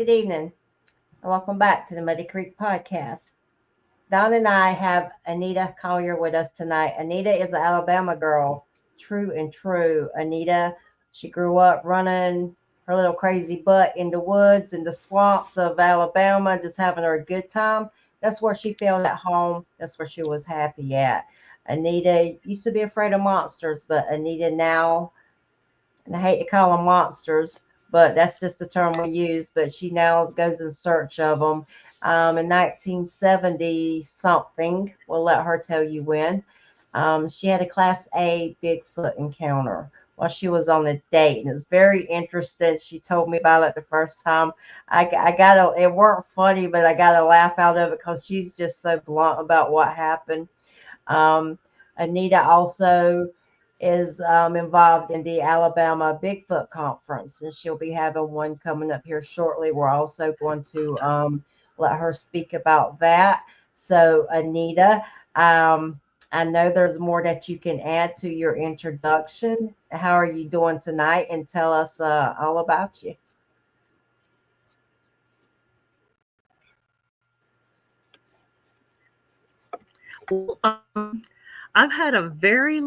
Good evening, and welcome back to the Muddy Creek Podcast. Don and I have Anita Collier with us tonight. Anita is an Alabama girl, true and true. Anita, she grew up running her little crazy butt in the woods and the swamps of Alabama, just having her a good time. That's where she felt at home. That's where she was happy at. Anita used to be afraid of monsters, but Anita now, and I hate to call them monsters, but that's just the term we use. But she now goes in search of them. In 1970 something, we'll let her tell you when. She had a Class A Bigfoot encounter while she was on a date, and it's very interesting. She told me about it the first time. I got a, it weren't funny, but I got a laugh out of it because she's just so blunt about what happened. Um, Anita also is involved in the Alabama Bigfoot Conference, and she'll be having one coming up here shortly. We're also going to let her speak about that. So, Anita, I know there's more that you can add to your introduction. How are you doing tonight? And tell us all about you. Well, I've had a very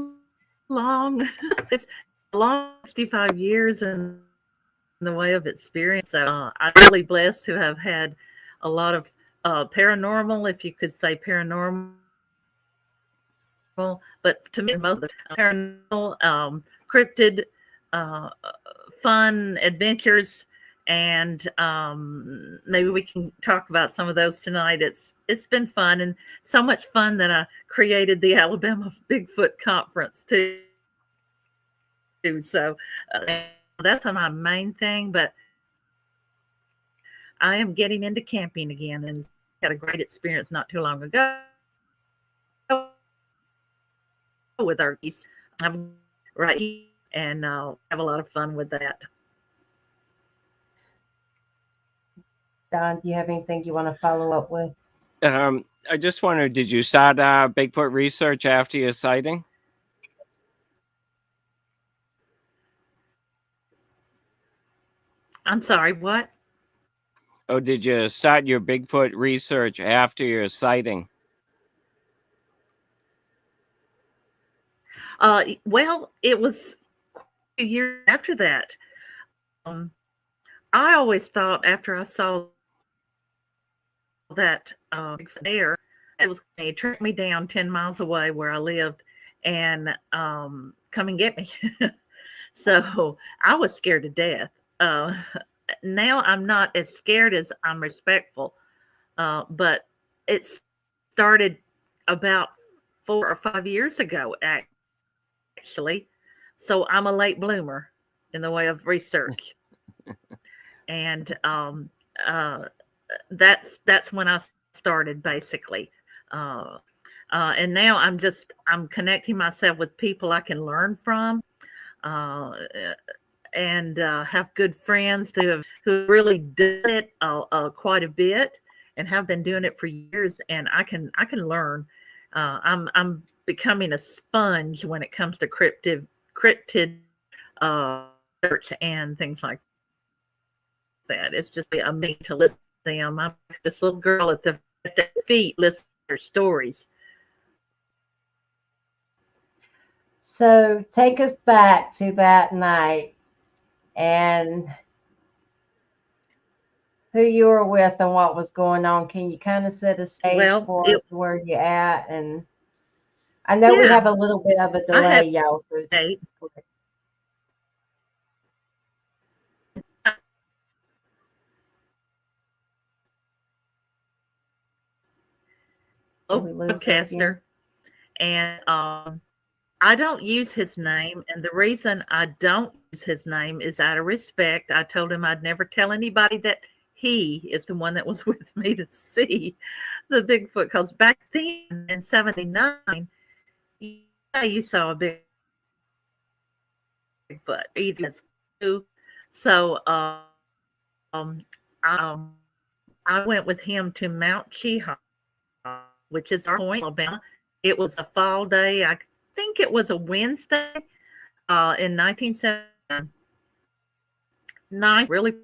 long, it's a long 65 years in the way of experience. So I'm really blessed to have had a lot of paranormal, if you could say paranormal, but to me, most of the paranormal, cryptid, uh, fun adventures, and maybe we can talk about some of those tonight. It's been fun and so much fun that I created the Alabama Bigfoot Conference too. So that's my main thing. But I am getting into camping again and had a great experience not too long ago with our geese. I'm right here and have a lot of fun with that. Don, do you have anything you want to follow up with? I just wondered, did you start Bigfoot research after your sighting? I'm sorry, what? Oh, did you start your Bigfoot research after your sighting? Well, it was a year after that. Um, I always thought after I saw that there, it was going to track me down 10 miles away where I lived and come and get me. So I was scared to death. Now I'm not as scared as I'm respectful, but it started about 4 or 5 years ago, actually. So I'm a late bloomer in the way of research. And uh, that's when I started basically. Uh, and now I'm connecting myself with people I can learn from, uh, and have good friends who really did it quite a bit and have been doing it for years, and I can learn. I'm becoming a sponge when it comes to cryptid research and things like that. It's just amazing to listen to them. I'm like this little girl at their feet listening to their stories. So, take us back to that night and who you were with and what was going on. Can you kind of set a stage Well, for us where you're at? And I know we yeah, have a little bit of a I delay, have y'all. So, a did we lose her again? broadcaster, and I don't use his name. And the reason I don't use his name is out of respect. I told him I'd never tell anybody that he is the one that was with me to see the Bigfoot. Because back then in '79, yeah, you saw a Bigfoot. Either as two. So um, I went with him to Mount Cheaha, which is our point, Alabama. It was a fall day. I think it was a Wednesday in 1979. Nice, really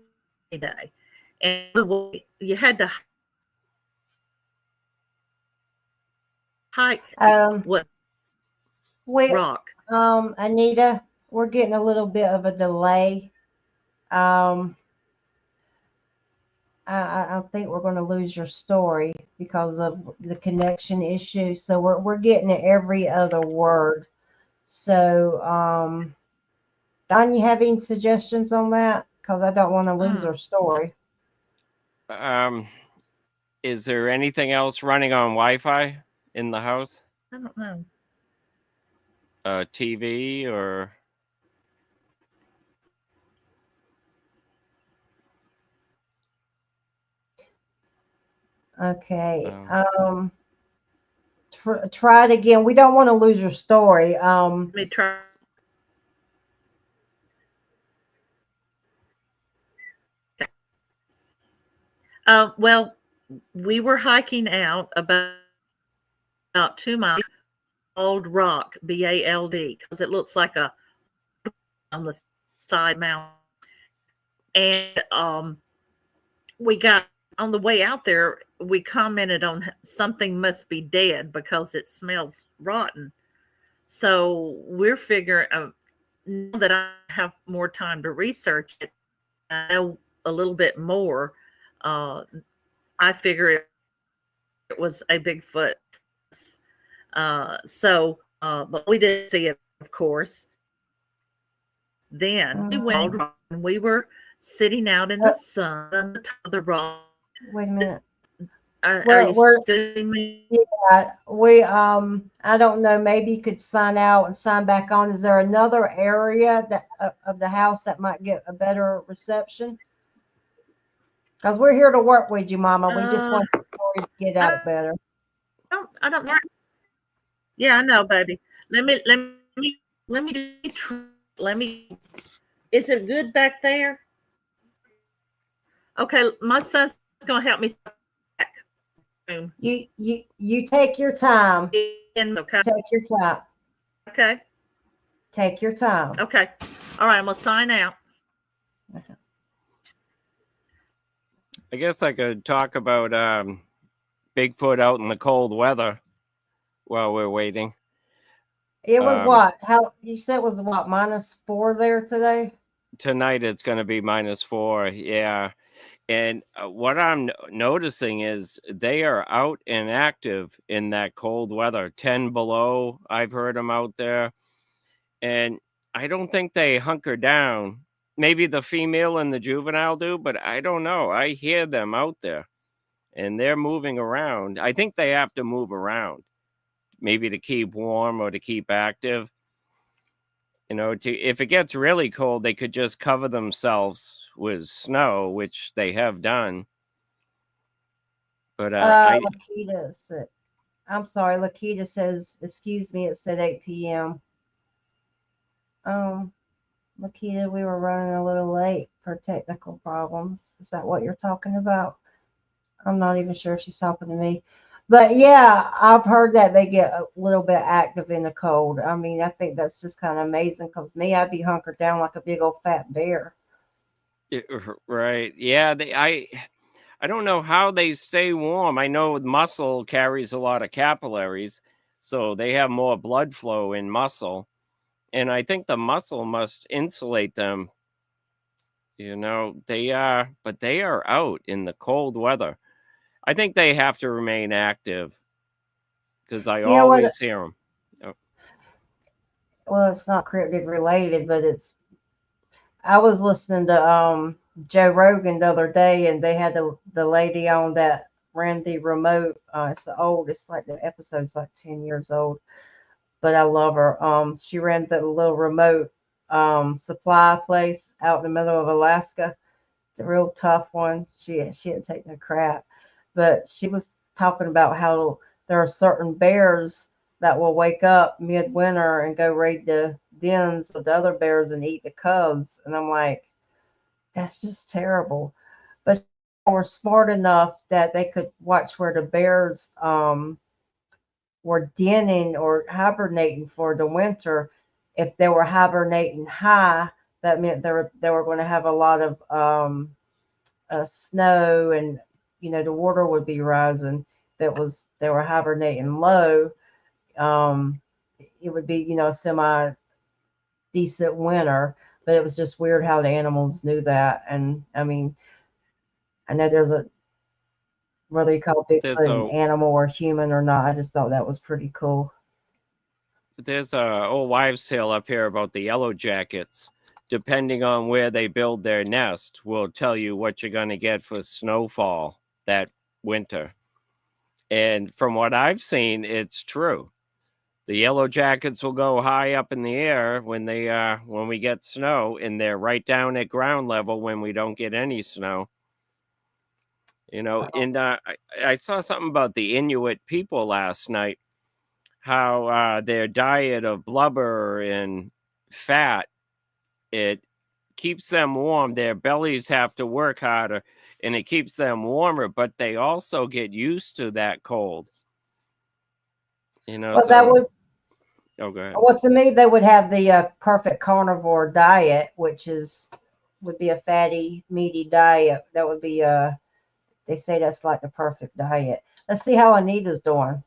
pretty day. and the way you had to hike what We, rock. Anita, we're getting a little bit of a delay. I think we're going to lose your story because of the connection issue. So we're getting every other word. So, Don, you have any suggestions on that? Because I don't want to lose our story. Is there anything else running on Wi-Fi in the house? I don't know. TV or? Okay. Try it again. We don't want to lose your story. Let me try. Well, we were hiking out about 2 miles. Bald rock, BALD, because it looks like a on the side mountain. And we got on the way out there, we commented on something must be dead because it smells rotten. So we're figuring now that I have more time to research it, I know a little bit more. I figure it was a Bigfoot. But we didn't see it, of course. Then we were sitting out in the sun on the top of the rock. Wait a minute. Are you feeling me? Yeah, I don't know. Maybe you could sign out and sign back on. Is there another area that of the house that might get a better reception? Because we're here to work with you, Mama. We just want the story to get out better. I don't know. Yeah, I know, baby. Let me. Is it good back there? Okay, my son's gonna help me. You take your time. Okay. Take your time. Okay. Take your time. Okay. All right, I'm gonna sign out. I guess I could talk about Bigfoot out in the cold weather while we're waiting. It was what? How you said it was what, -4 there today? Tonight it's going to be -4. Yeah. And what I'm noticing is they are out and active in that cold weather, 10 below. I've heard them out there. And I don't think they hunker down. Maybe the female and the juvenile do, but I don't know. I hear them out there and they're moving around. I think they have to move around, maybe to keep warm or to keep active. You know, if it gets really cold, they could just cover themselves with snow, which they have done. But Lakita said, I'm sorry, Lakita says, excuse me, it said 8 p.m. Lakita, we were running a little late for technical problems. Is that what you're talking about? I'm not even sure if she's talking to me. But yeah, I've heard that they get a little bit active in the cold. I mean, I think that's just kind of amazing because me, I'd be hunkered down like a big old fat bear. Right. Yeah. I don't know how they stay warm. I know muscle carries a lot of capillaries, so they have more blood flow in muscle. And I think the muscle must insulate them. You know, but they are out in the cold weather. I think they have to remain active because I always hear them. Oh. Well, it's not cryptid related, but I was listening to Joe Rogan the other day, and they had the lady on that ran the remote. It's like the episode's like 10 years old, but I love her. She ran the little remote supply place out in the middle of Alaska. It's a real tough one. She didn't take no crap, but she was talking about how there are certain bears that will wake up midwinter and go raid the dens of the other bears and eat the cubs. And I'm like, that's just terrible. But they were smart enough that they could watch where the bears were denning or hibernating for the winter. If they were hibernating high, that meant they were going to have a lot of snow, and the water would be rising. They were hibernating low. It would be semi decent winter, but it was just weird how the animals knew that. And I mean, I know there's whether you call Bigfoot an animal or human or not. I just thought that was pretty cool. There's a old wives' tale up here about the yellow jackets. Depending on where they build their nest, will tell you what you're going to get for snowfall that winter. And from what I've seen, it's true. The yellow jackets will go high up in the air when we get snow, and they're right down at ground level when we don't get any snow. And I saw something about the Inuit people last night, how their diet of blubber and fat, it keeps them warm. Their bellies have to work harder, and it keeps them warmer, but they also get used to that cold. Well, that would. Oh, go ahead. Well, to me, they would have the perfect carnivore diet, which would be a fatty, meaty diet. That would be they say that's like the perfect diet. Let's see how Anita's doing.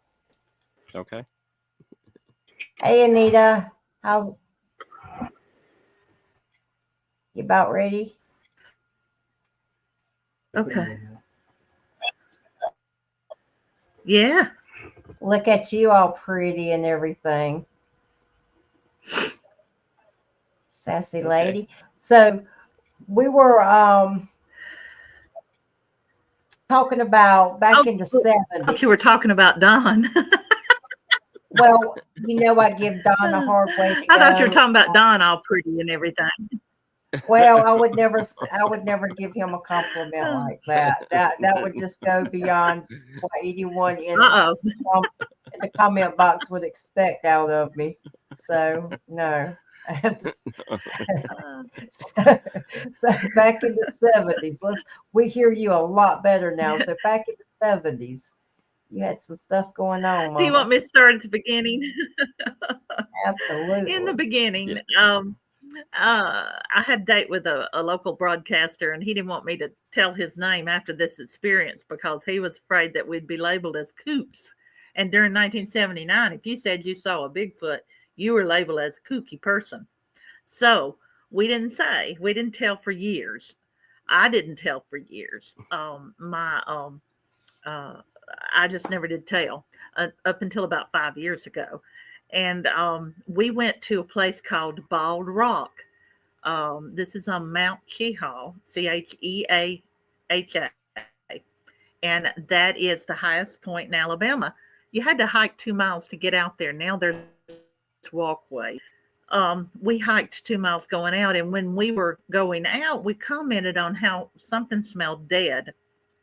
Okay. Hey, Anita, how you about ready? Okay. Yeah. Look at you, all pretty and everything. Sassy lady. Okay. So we were talking about back in the 70s. I thought you were talking about Don. Well, I give Don a hard way to go. I thought you were talking about Don all pretty and everything. Well, I would never give him a compliment like that. That would just go beyond what anyone in the comment box would expect out of me. So no. I have to, so back in the 70s, we hear you a lot better now. So back in the 70s, you had some stuff going on, Mama. Do you want me to start at the beginning? Absolutely. In the beginning, I had a date with a local broadcaster, and he didn't want me to tell his name after this experience because he was afraid that we'd be labeled as kooks. And during 1979, if you said you saw a Bigfoot, you were labeled as a kooky person. So we didn't tell for years. I didn't tell for years. I just never did tell up until about 5 years ago. And we went to a place called Bald Rock. This is on Mount Cheaha, Cheaha. And that is the highest point in Alabama. You had to hike 2 miles to get out there. Now there's walkway. We hiked 2 miles going out, and when we were going out, we commented on how something smelled dead.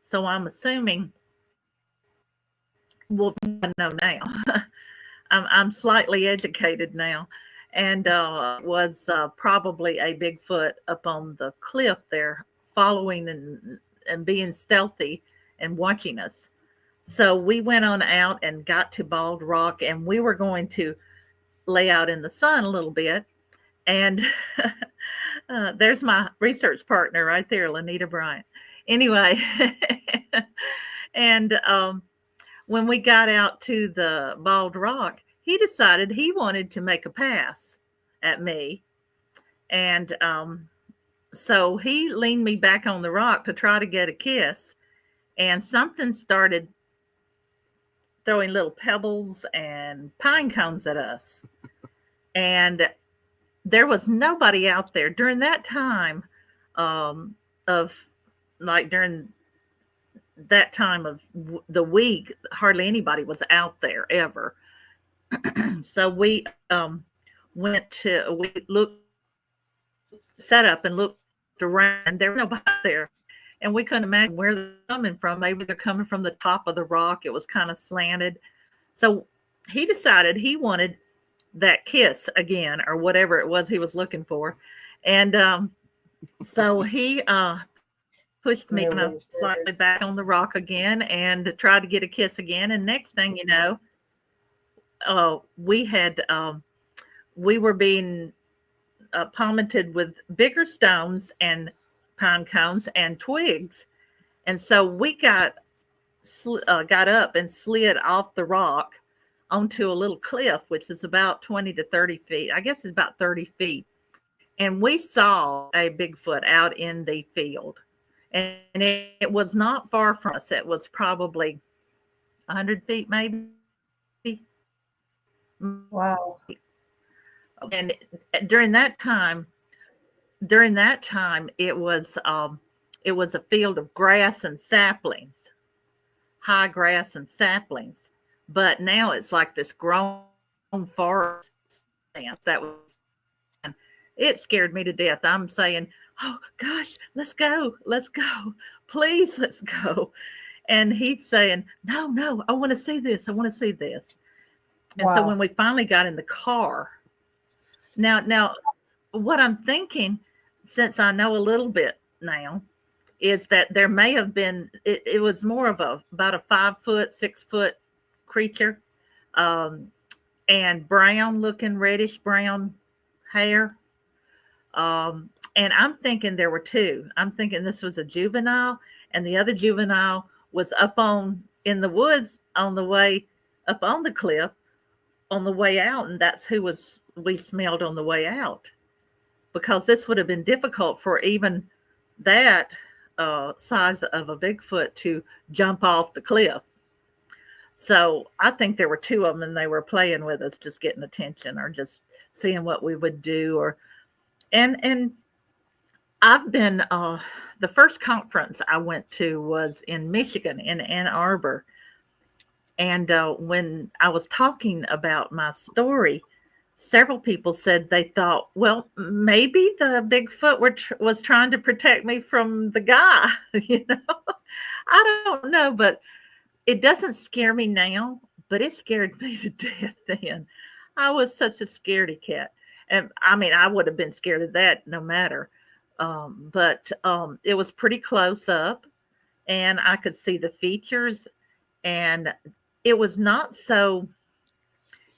So I'm assuming we'll know now. I'm slightly educated now, and was probably a Bigfoot up on the cliff there, following and being stealthy and watching us. So we went on out and got to Bald Rock, and we were going to lay out in the sun a little bit. And there's my research partner right there, Anita Bryant. Anyway, and when we got out to the Bald Rock, he decided he wanted to make a pass at me. And so he leaned me back on the rock to try to get a kiss. And something started throwing little pebbles and pine cones at us. And there was nobody out there during that time during that time of the week. Hardly anybody was out there ever. So we set up and looked around. There was nobody there. And we couldn't imagine where they're coming from. Maybe they're coming from the top of the rock. It was kind of slanted. So he decided he wanted that kiss again, or whatever it was he was looking for. And so he pushed me slightly back on the rock again and tried to get a kiss again. And next thing you know, we were being palmeted with bigger stones and pine cones and twigs. And so we got up and slid off the rock onto a little cliff, which is about 20 to 30 feet. I guess it's about 30 feet. And we saw a Bigfoot out in the field. And it was not far from us. It was probably 100 feet, maybe. Wow. And during that time, it was a field of grass and saplings, high grass and saplings. But now it's like this grown forest. It scared me to death. I'm saying, oh gosh, let's go, please, let's go. And he's saying, no, I want to see this. And Wow. so when we finally got in the car, now what I'm thinking, since I know a little bit now, is that there may have been, it was more of about a 5 foot, 6 foot creature, and brown looking, reddish brown hair. And I'm thinking there were two. I'm thinking this was a juvenile, and the other juvenile was in the woods on the way up on the cliff on the way out. And that's who we smelled on the way out, because this would have been difficult for even that size of a Bigfoot to jump off the cliff. So I think there were two of them, and they were playing with us, just getting attention or just seeing what we would do. And I've been, the first conference I went to was in Michigan, in Ann Arbor. And when I was talking about my story, several people said they thought, well, maybe the Bigfoot was trying to protect me from the guy. I don't know, but it doesn't scare me now, but it scared me to death then. I was such a scaredy cat. And I mean, I would have been scared of that no matter. But it was pretty close up, and I could see the features, and it was not so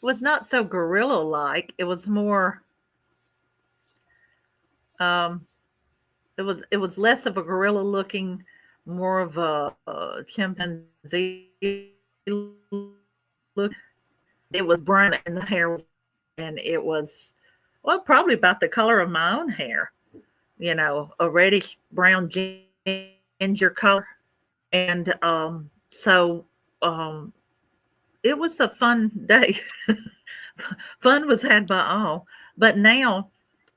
gorilla-like. It was more, it was less of a gorilla looking, more of a chimpanzee look. It was brown, and the hair was, and it was, well, probably about the color of my own hair, a reddish brown ginger color. And so it was a fun day. Fun was had by all. But now,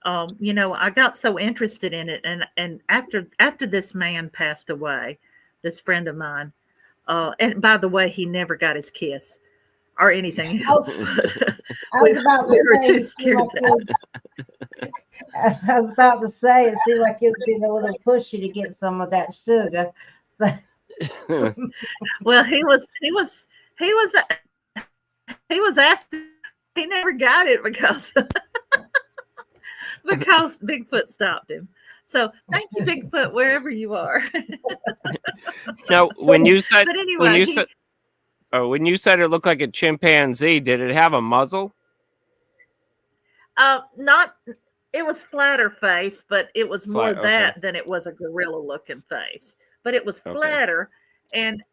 I got so interested in it. And after this man passed away, this friend of mine, and by the way, he never got his kiss or anything else. I was about to were say, too scared of that. I was about to say, it seemed like it was being a little pushy to get some of that sugar. Well, he was after, he never got it because Bigfoot stopped him. So thank you, Bigfoot, wherever you are. Now, when you said, but anyway, when you said it looked like a chimpanzee, did it have a muzzle? It was flatter face, but it was more Flat, okay. than it was a gorilla looking face. But it was flatter, and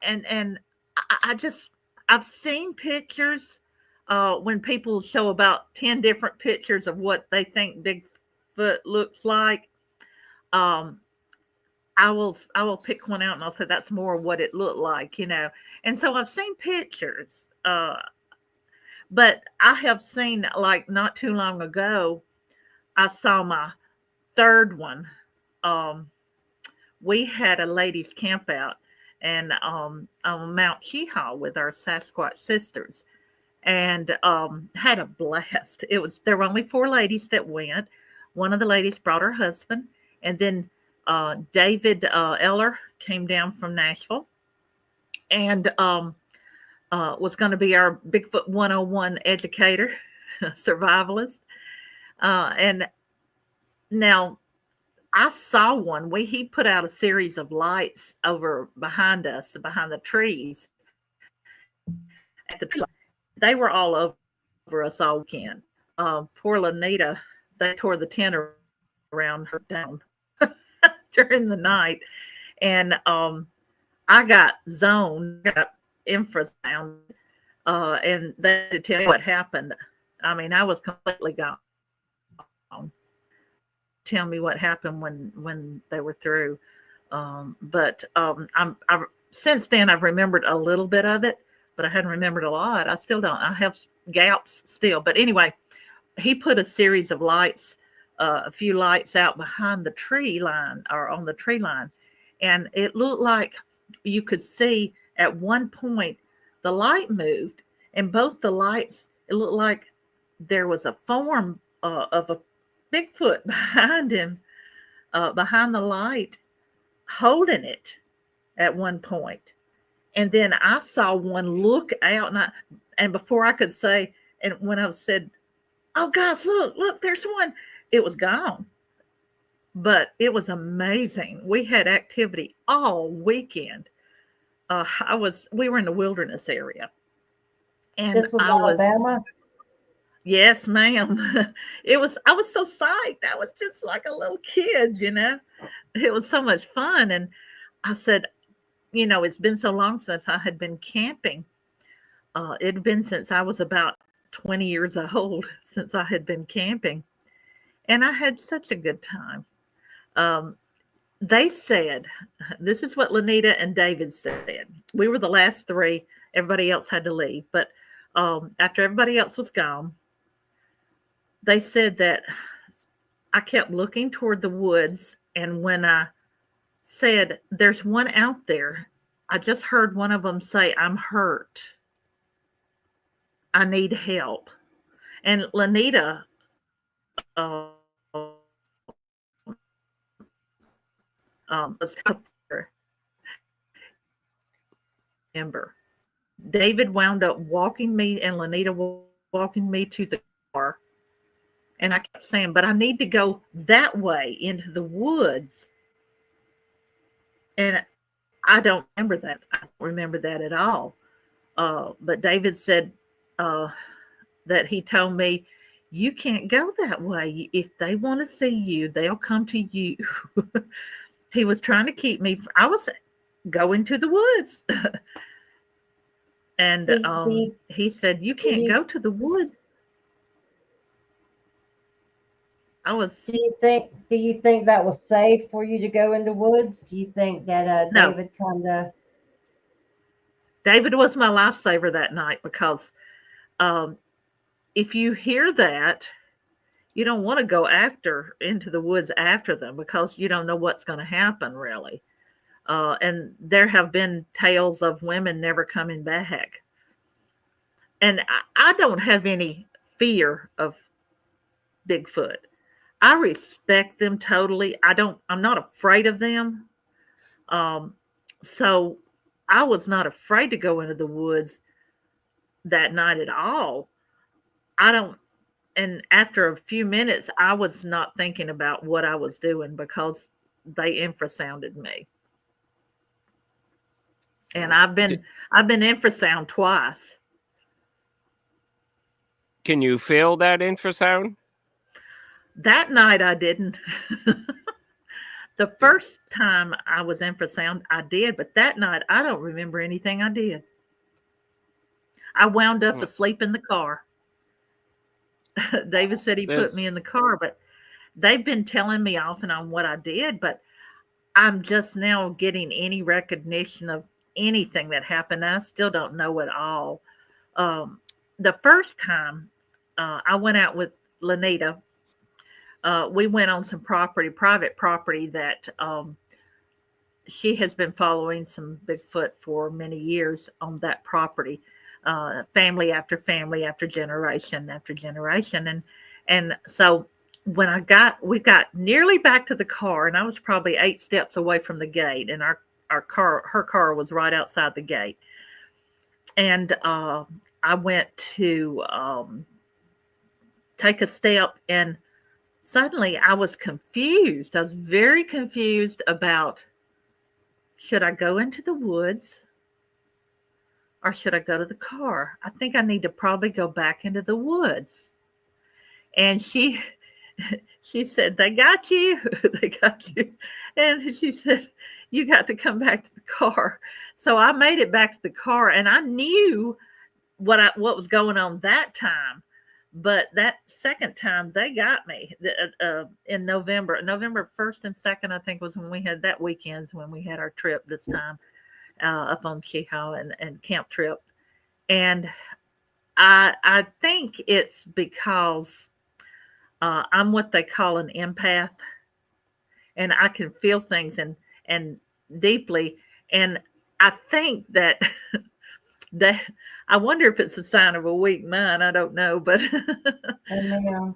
I've seen pictures when people show about 10 different pictures of what they think Bigfoot looks like. I will pick one out and I'll say that's more what it looked like, And so I've seen pictures, but I have seen, like, not too long ago, I saw my third one. We had a ladies' camp out and on Mount Cheaha with our Sasquatch sisters, and had a blast. There were only 4 ladies that went. One of the ladies brought her husband, and then David Eller came down from Nashville and was going to be our Bigfoot 101 educator, survivalist. And now I saw one. He put out a series of lights over behind us, behind the trees. They were all over us all weekend. Poor Anita, they tore the tent around her down. during the night. And I got zoned, got infrasound, and they had to tell me what happened. I mean, I was completely gone. Tell me what happened when they were through. But I since then I've remembered a little bit of it, but I hadn't remembered a lot. I still don't. I have gaps still. But anyway, he put a series of lights, a few lights out behind the tree line or on the tree line, and it looked like you could see at one point the light moved, and both the lights, it looked like there was a form of a Bigfoot behind him, behind the light, holding it at one point. And then I saw one look out, and before I could say, and when I said, "Oh gosh, look, there's one," it was gone. But it was amazing. We had activity all weekend. We were in the wilderness area, and This was Alabama. Yes, ma'am. I was so psyched. I was just like a little kid, you know. It was so much fun. And I said, it's been so long since I had been camping. It had been since I was about 20 years old since I had been camping. And I had such a good time. They said, this is what Lanita and David said. We were the last three. Everybody else had to leave. But after everybody else was gone, they said that I kept looking toward the woods. And when I said, "There's one out there," I just heard one of them say, "I'm hurt. I need help." And Lanita was there. Remember, David wound up walking me and Lanita walking me to the car. And I kept saying, "But I need to go that way into the woods." And I don't remember that. I don't remember that at all. But David said that he told me, "You can't go that way. If they want to see you, they'll come to you." He was trying to keep me. I was going to the woods. And he said, "You can't go to the woods." Do you think that was safe for you to go into woods? Do you think that No. David was my lifesaver that night, because if you hear that, you don't want to go into the woods after them, because you don't know what's going to happen, really. And there have been tales of women never coming back. And I don't have any fear of Bigfoot. I respect them totally. I'm not afraid of them. So I was not afraid to go into the woods that night at all. And after a few minutes, I was not thinking about what I was doing, because they infrasounded me. And I've been infrasound twice. Can you feel that infrasound? That night I didn't. The first time I was infrasound, I did, but that night I don't remember anything I did. I wound up asleep in the car. David said he put me in the car, but they've been telling me off and on what I did, but I'm just now getting any recognition of anything that happened. I still don't know it all. The first time I went out with Lanita, we went on some private property that she has been following some Bigfoot for many years on that property, family after family, after generation after generation. And so when we got nearly back to the car, and I was probably 8 steps away from the gate, and her car was right outside the gate. And I went to take a step, and suddenly I was confused. I was very confused about, should I go into the woods or should I go to the car? I think I need to probably go back into the woods. And she she said, "They got you, they got you," and she said, "You got to come back to the car." So I made it back to the car, and I knew what was going on that time. But that second time they got me in November 1st and 2nd, I think was when we had that weekends when we had our trip this time up on Cheaha and camp trip. And I think it's because I'm what they call an empath, and I can feel things and deeply. And I think that that I wonder if it's a sign of a weak mind. I don't know, but Amen.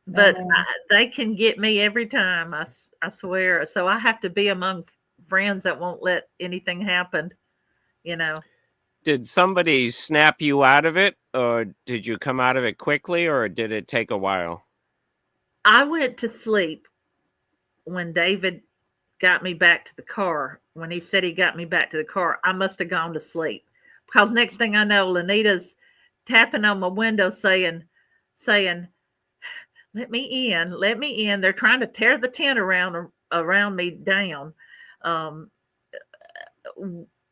but Amen. they can get me every time. I swear. So I have to be among friends that won't let anything happen. You know. Did somebody snap you out of it, or did you come out of it quickly, or did it take a while? I went to sleep when David got me back to the car. When he said he got me back to the car, I must have gone to sleep. Because next thing I know, Lanita's tapping on my window saying, let me in, let me in. They're trying to tear the tent around me down.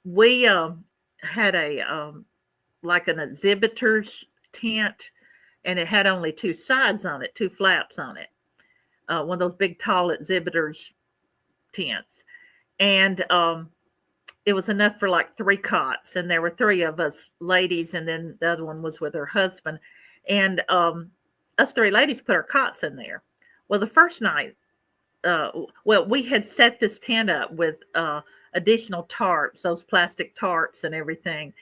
We had a like an exhibitor's tent, and it had only two sides on it, two flaps on it. One of those big tall exhibitors tents. And it was enough for like 3 cots, and there were 3 of us ladies, and then the other one was with her husband. And us 3 ladies put our cots in there. Well, the first night, we had set this tent up with additional tarps, those plastic tarps and everything.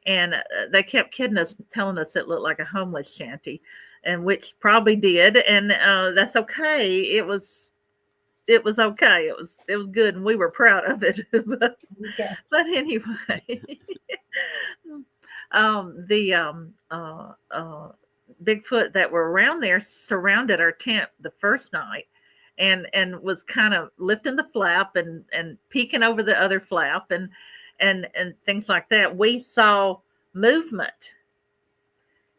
And they kept kidding us, telling us it looked like a homeless shanty, and which probably did. And that's okay. It was okay. It was good, and we were proud of it. but anyway, the Bigfoot that were around there surrounded our tent the first night, and was kind of lifting the flap and peeking over the other flap and things like that. We saw movement,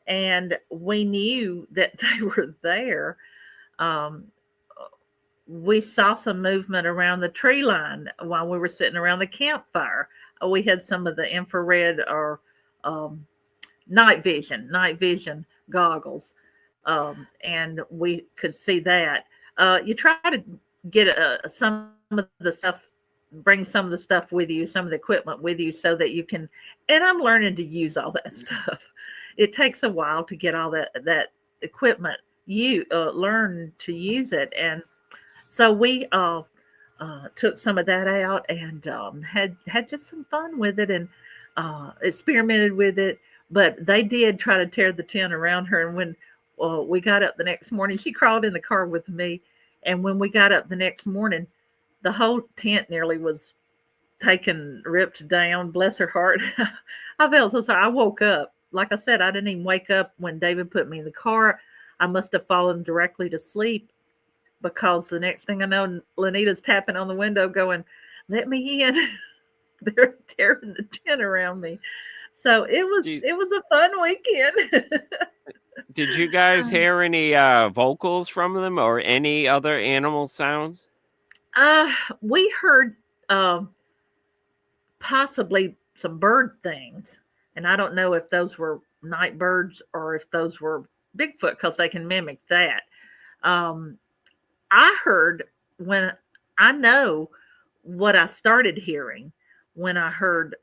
and we knew that they were there. We saw some movement around the tree line while we were sitting around the campfire. We had some of the infrared or night vision goggles, and we could see that. You try to get some of the stuff, bring some of the stuff with you, some of the equipment with you, so that you can. And I'm learning to use all that stuff. It takes a while to get all that equipment. You learn to use it, and so we took some of that out and had just some fun with it and experimented with it. But they did try to tear the tent around her. And when we got up the next morning, she crawled in the car with me. And when we got up the next morning, the whole tent nearly was ripped down. Bless her heart. I felt so sorry. I woke up. Like I said, I didn't even wake up when David put me in the car. I must have fallen directly to sleep, because the next thing I know, Lanita's tapping on the window going, "Let me in." They're tearing the tent around me. So it was a fun weekend. Did you guys hear any vocals from them or any other animal sounds? We heard possibly some bird things, and I don't know if those were night birds or if those were Bigfoot, because they can mimic that. I heard when I know what I started hearing when I heard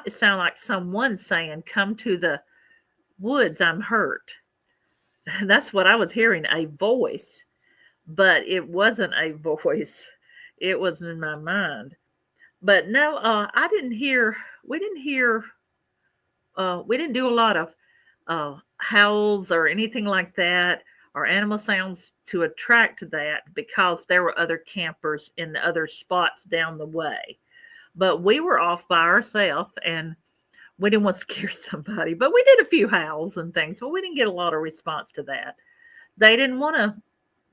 it sounded like someone saying, "Come to the woods, I'm hurt." That's what I was hearing, a voice, but it wasn't a voice. It was in my mind. But no, I didn't hear. We didn't hear. We didn't do a lot of howls or anything like that, or animal sounds to attract that, because there were other campers in the other spots down the way. But we were off by ourselves, and we didn't want to scare somebody. But we did a few howls and things, but we didn't get a lot of response to that. They didn't want to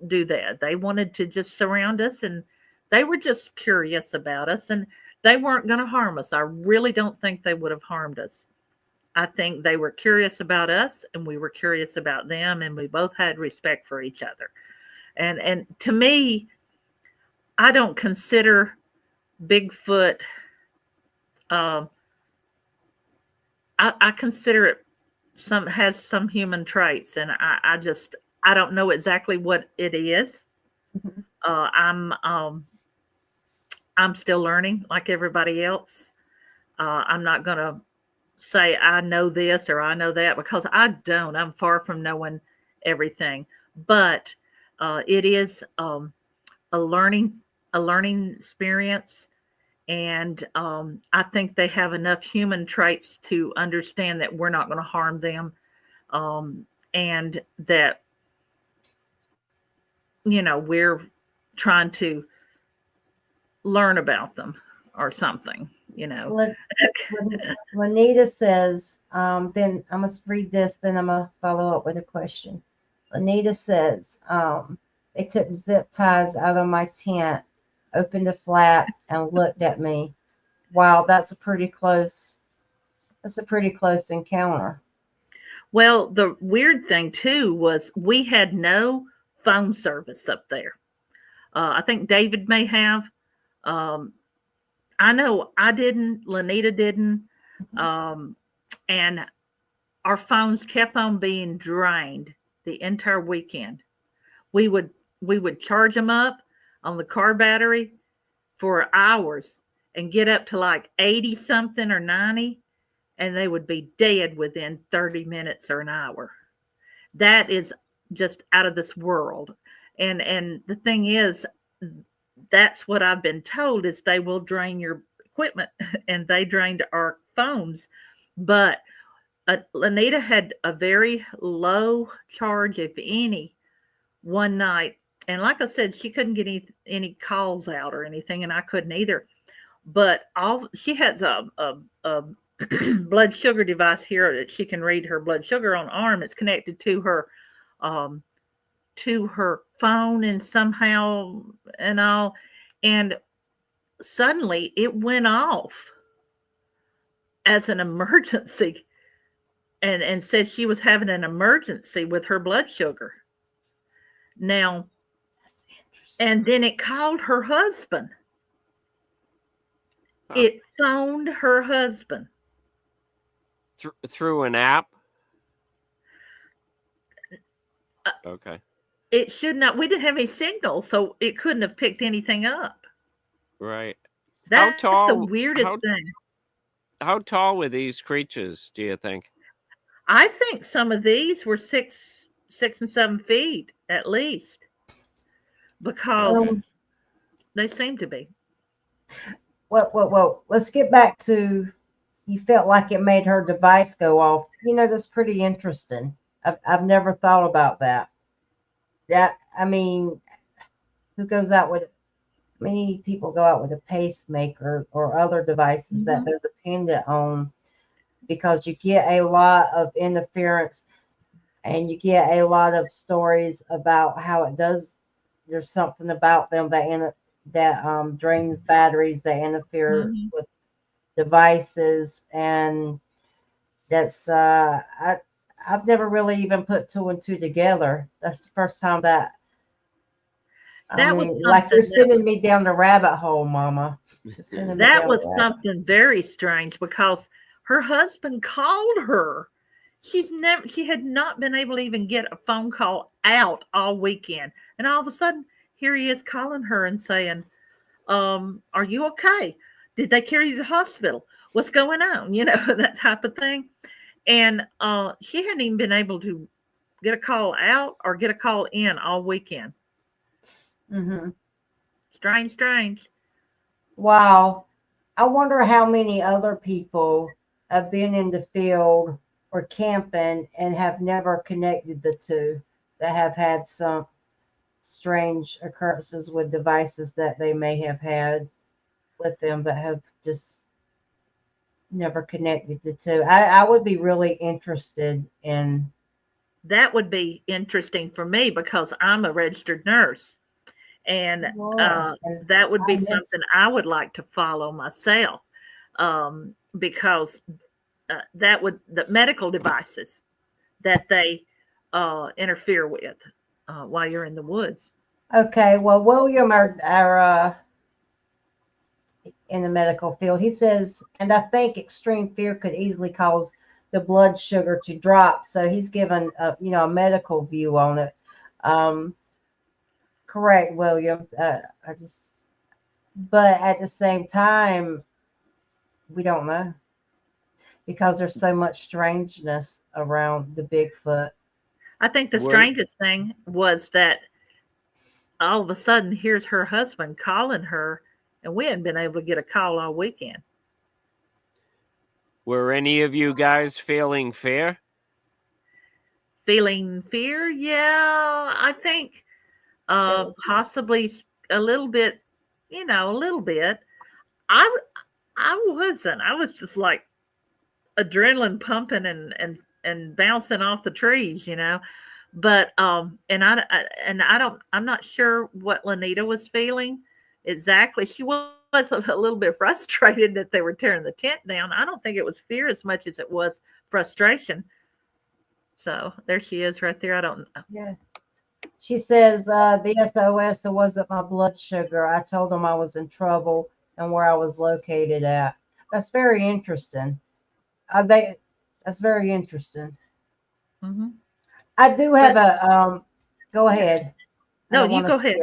do that. They wanted to just surround us, and they were just curious about us, and they weren't going to harm us. I really don't think they would have harmed us. I think they were curious about us, and we were curious about them, and we both had respect for each other. And to me, I don't consider Bigfoot. Uh, I consider it has some human traits, and I don't know exactly what it is. Mhm. I'm still learning like everybody else. I'm not going to say I know this or I know that, because I don't. I'm far from knowing everything, but it is a learning experience, and I think they have enough human traits to understand that we're not going to harm them, and that we're trying to learn about them or something. Lan- Lanita says, then I must read this, then I'm going to follow up with a question. Lanita says, they took zip ties out of my tent, opened the flap, and looked at me. Wow, that's a pretty close encounter. Well, the weird thing too was we had no phone service up there. I think David may have. Um, I know I didn't. Lanita didn't. Um, and our phones kept on being drained the entire weekend. We would charge them up on the car battery for hours and get up to like 80 something or 90, and they would be dead within 30 minutes or an hour. That is just out of this world. And the thing is, that's what I've been told, is they will drain your equipment, and they drained our phones. But Lanita had a very low charge, if any, one night. And like I said, she couldn't get any calls out or anything, and I couldn't either. But she has a blood sugar device here that she can read her blood sugar on arm. It's connected um, to her phone, and somehow and all, and suddenly it went off as an emergency, and said she was having an emergency with her blood sugar. Now, That's interesting. and then it called her husband. Huh. It phoned her husband. Through an app? Okay. It should not. We didn't have any signal, so it couldn't have picked anything up. Right. That's tall- the weirdest how- thing. How tall were these creatures, do you think? I think some of these were 6 and 7 feet at least, because they seem to be. Well, let's get back to, you felt like it made her device go off. That's pretty interesting. I've never thought about that. I mean, who goes out with, many people go out with a pacemaker or other devices that they're dependent on, because you get a lot of interference, and you get a lot of stories about how it does. There's something about them that drains batteries, that interfere with devices, and that's I've never really even put two and two together. That's the first time that. That was like you're something sending me down the rabbit hole, Mama. that was something very strange, because her husband called her. She had not been able to even get a phone call out all weekend, and all of a sudden here he is calling her and saying, "Are you okay? Did they carry you to the hospital? What's going on?" That type of thing. And she hadn't even been able to get a call out or get a call in all weekend. Mm-hmm. Strange. Wow. I wonder how many other people have been in the field or camping and have never connected the two, that have had some strange occurrences with devices that they may have had with them, that have just never connected the two. I would be really interested in. That would be interesting for me, because I'm a registered nurse, and And that would be I miss- something I would like to follow myself, because the medical devices that they interfere with while you're in the woods. Okay, well, William, in the medical field, he says, and I think extreme fear could easily cause the blood sugar to drop. So he's given a medical view on it. Um, correct, William. But at the same time, we don't know because there's so much strangeness around the Bigfoot. I think the Were strangest thing was that all of a sudden, here's her husband calling her, and we hadn't been able to get a call all weekend. were any of you guys feeling fear? Feeling fear? Yeah, I think possibly a little bit, a little bit. I I wasn't. I was just like adrenaline pumping and bouncing off the trees. But I'm not sure what Lanita was feeling exactly. She was a little bit frustrated that they were tearing the tent down. I don't think it was fear as much as it was frustration. So there she is right there. I don't know. Yeah. She says, the SOS, it wasn't my blood sugar. I told them I was in trouble and where I was located at. That's very interesting. That's very interesting. Mm-hmm. I do have go ahead. No, you go ahead.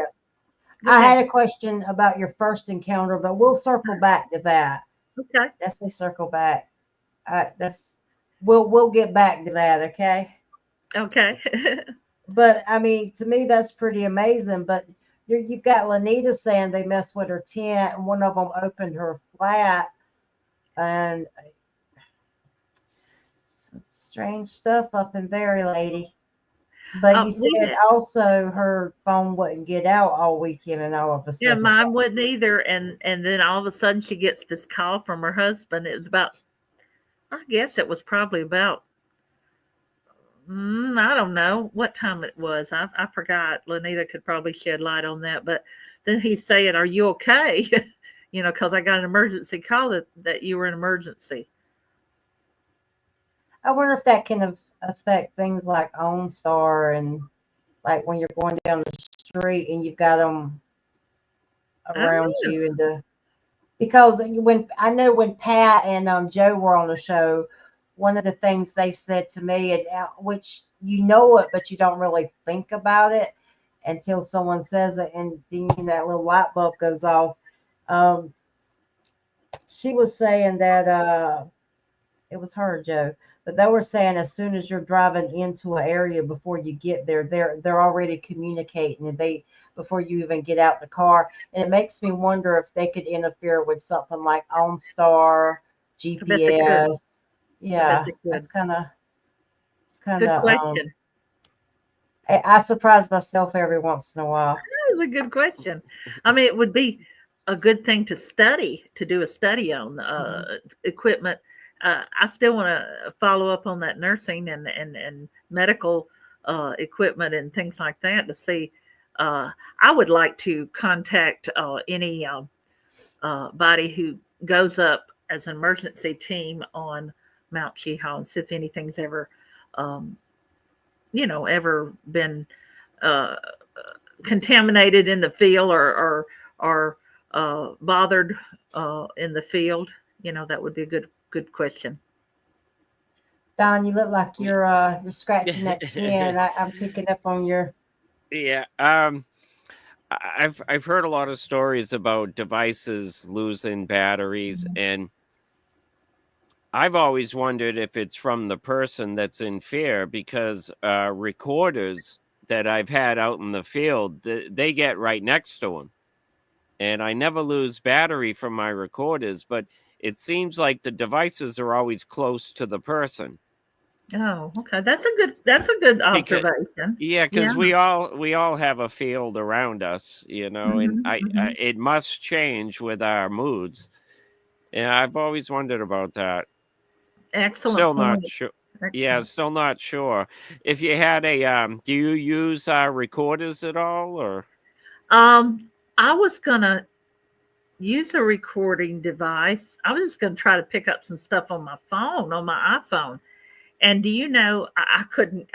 I had a question about your first encounter, but we'll circle back to that. Okay. Let's say circle back. We'll get back to that, okay? Okay. But I mean, to me, that's pretty amazing. But you've got Lanita saying they messed with her tent, and one of them opened her flat, and some strange stuff up in there, lady. But you said also her phone wouldn't get out all weekend, and all of a sudden, yeah, mine wouldn't either. And then all of a sudden, she gets this call from her husband. It was about, I guess it was probably about. I don't know what time it was. I forgot. Lanita could probably shed light on that. But then he's saying, "Are you okay?" Because I got an emergency call that you were in emergency. I wonder if that can affect things like OnStar and like when you're going down the street and you've got them around you because when Pat and Joe were on the show, one of the things they said to me, and which it, but you don't really think about it until someone says it, and then that little light bulb goes off. She was saying that it was her, Joe, but they were saying as soon as you're driving into an area before you get there, they're already communicating, and before you even get out the car. And it makes me wonder if they could interfere with something like OnStar, GPS. Yeah, it's kind of good question. I surprise myself every once in a while. That was a good question. I mean, it would be a good thing to do a study on equipment. I still want to follow up on that nursing and medical equipment and things like that to see. I would like to contact any body who goes up as an emergency team on Mount Cheaha and see if anything's ever, ever been contaminated in the field or bothered in the field. That would be a good question. Don, you look like you're scratching that chin. I'm picking up on your. Yeah. I've heard a lot of stories about devices losing batteries, and I've always wondered if it's from the person that's in fear, because recorders that I've had out in the field, they get right next to them. And I never lose battery from my recorders, but it seems like the devices are always close to the person. Oh, okay. That's a good observation. Because we all have a field around us, and it must change with our moods. And I've always wondered about that. Excellent. Still not sure. Excellent. Yeah, still not sure. If you had do you use recorders at all, or? I was gonna use a recording device. I was just gonna try to pick up some stuff on my iPhone. And do you know, I couldn't,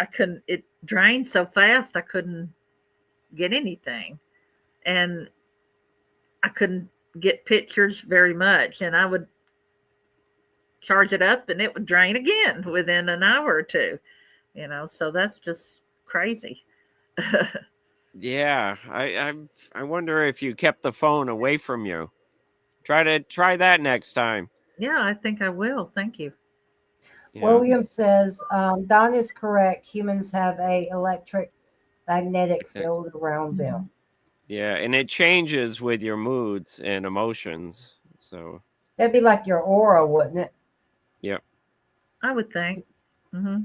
it drained so fast, I couldn't get anything. And I couldn't get pictures very much. And I would charge it up and it would drain again within an hour or two, so that's just crazy. Yeah, I wonder if you kept the phone away from you. Try that next time. Yeah, I think I will. Thank you. Yeah. William says, Don is correct. Humans have a electromagnetic field around them. Yeah, and it changes with your moods and emotions. So That'd be like your aura, wouldn't it? yeah. I would think. Mm-hmm.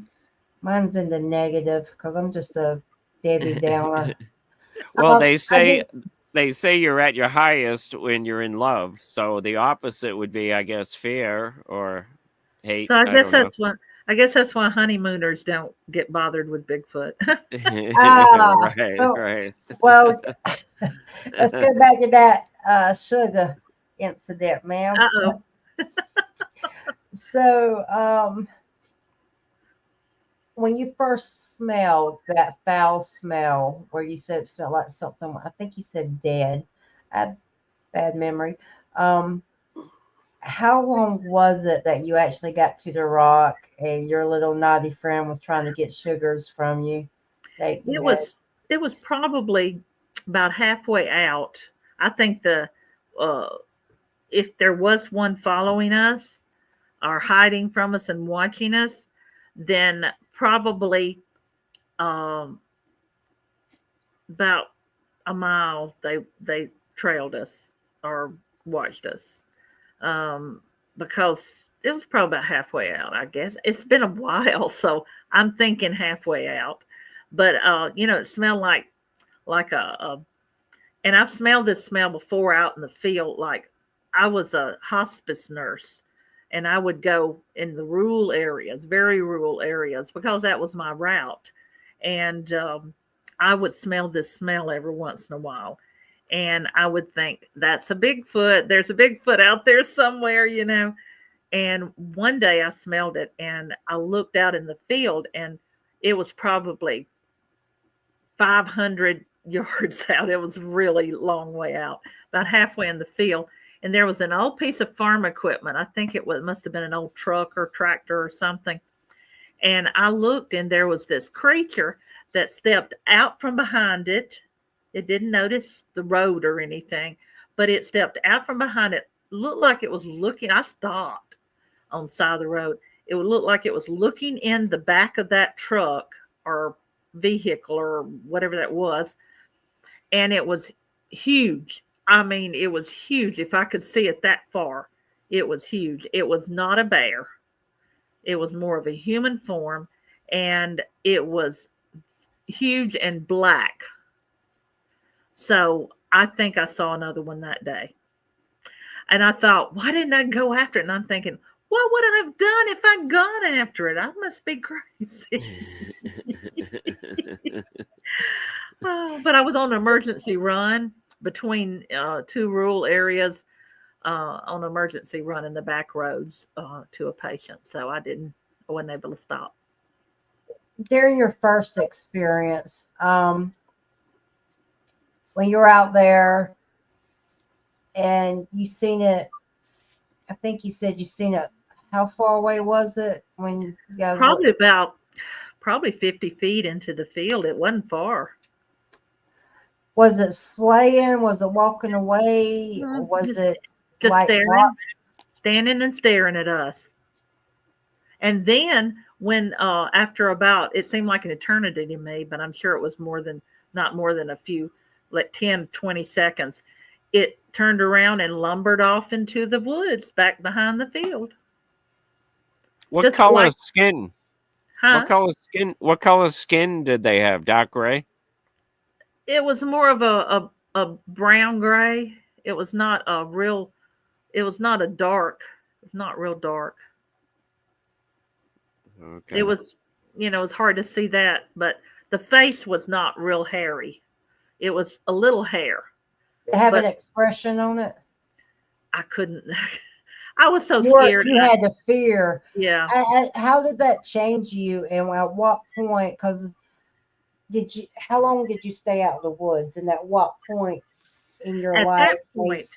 Mine's in the negative because I'm just a Debbie Downer. Well, they say you're at your highest when you're in love. So the opposite would be, I guess, fear or hate. So I guess that's why honeymooners don't get bothered with Bigfoot. Right. Well, let's go back to that sugar incident, ma'am. Uh-oh. So, when you first smelled that foul smell, where you said it smelled like something, I think you said dead. I had bad memory. How long was it that you actually got to the rock and your little naughty friend was trying to get sugars from you? It was probably about halfway out. I think if there was one following us or hiding from us and watching us, then probably about a mile they trailed us or watched us, because it was probably about halfway out. I guess it's been a while, so I'm thinking halfway out. But it smelled like and I've smelled this smell before out in the field. Like, I was a hospice nurse, and I would go in the rural areas, very rural areas, because that was my route. And I would smell this smell every once in a while. And I would think, that's a Bigfoot. There's a Bigfoot out there somewhere, And one day I smelled it, and I looked out in the field, and it was probably 500 yards out. It was a really long way out, about halfway in the field. And there was an old piece of farm equipment. I think it must have been an old truck or tractor or something. And I looked, and there was this creature that stepped out from behind it. It didn't notice the road or anything, but it stepped out from behind it. Looked like it was looking. I stopped on the side of the road. It would look like it was looking in the back of that truck or vehicle or whatever that was. And it was huge. I mean, it was huge. If I could see it that far, it was huge. It was not a bear. It was more of a human form, and it was huge and black. So I think I saw another one that day. And I thought, why didn't I go after it? And I'm thinking, what would I have done if I'd gone after it? I must be crazy. But I was on an emergency run between two rural areas, on emergency run in the back roads to a patient. So I wasn't able to stop. During your first experience, when you were out there and you seen it, I think you said you seen it. How far away was it when you guys? Probably 50 feet into the field. It wasn't far. Was it swaying? Was it walking away? Or was it just standing and staring at us? And then when after about, it seemed like an eternity to me, but I'm sure it was not more than a few, like 10, 20 seconds. It turned around and lumbered off into the woods back behind the field. What color skin? Huh? What color skin did they have? Dark gray? It was more of a brown gray. It was not not real dark. Okay. It was, it was hard to see that, but the face was not real hairy. It was a little hair. Did it have an expression on it? I couldn't. I was so scared. You had the fear. Yeah. How did that change you? And at what point? Because how long did you stay out in the woods, and at what point in your At life that point,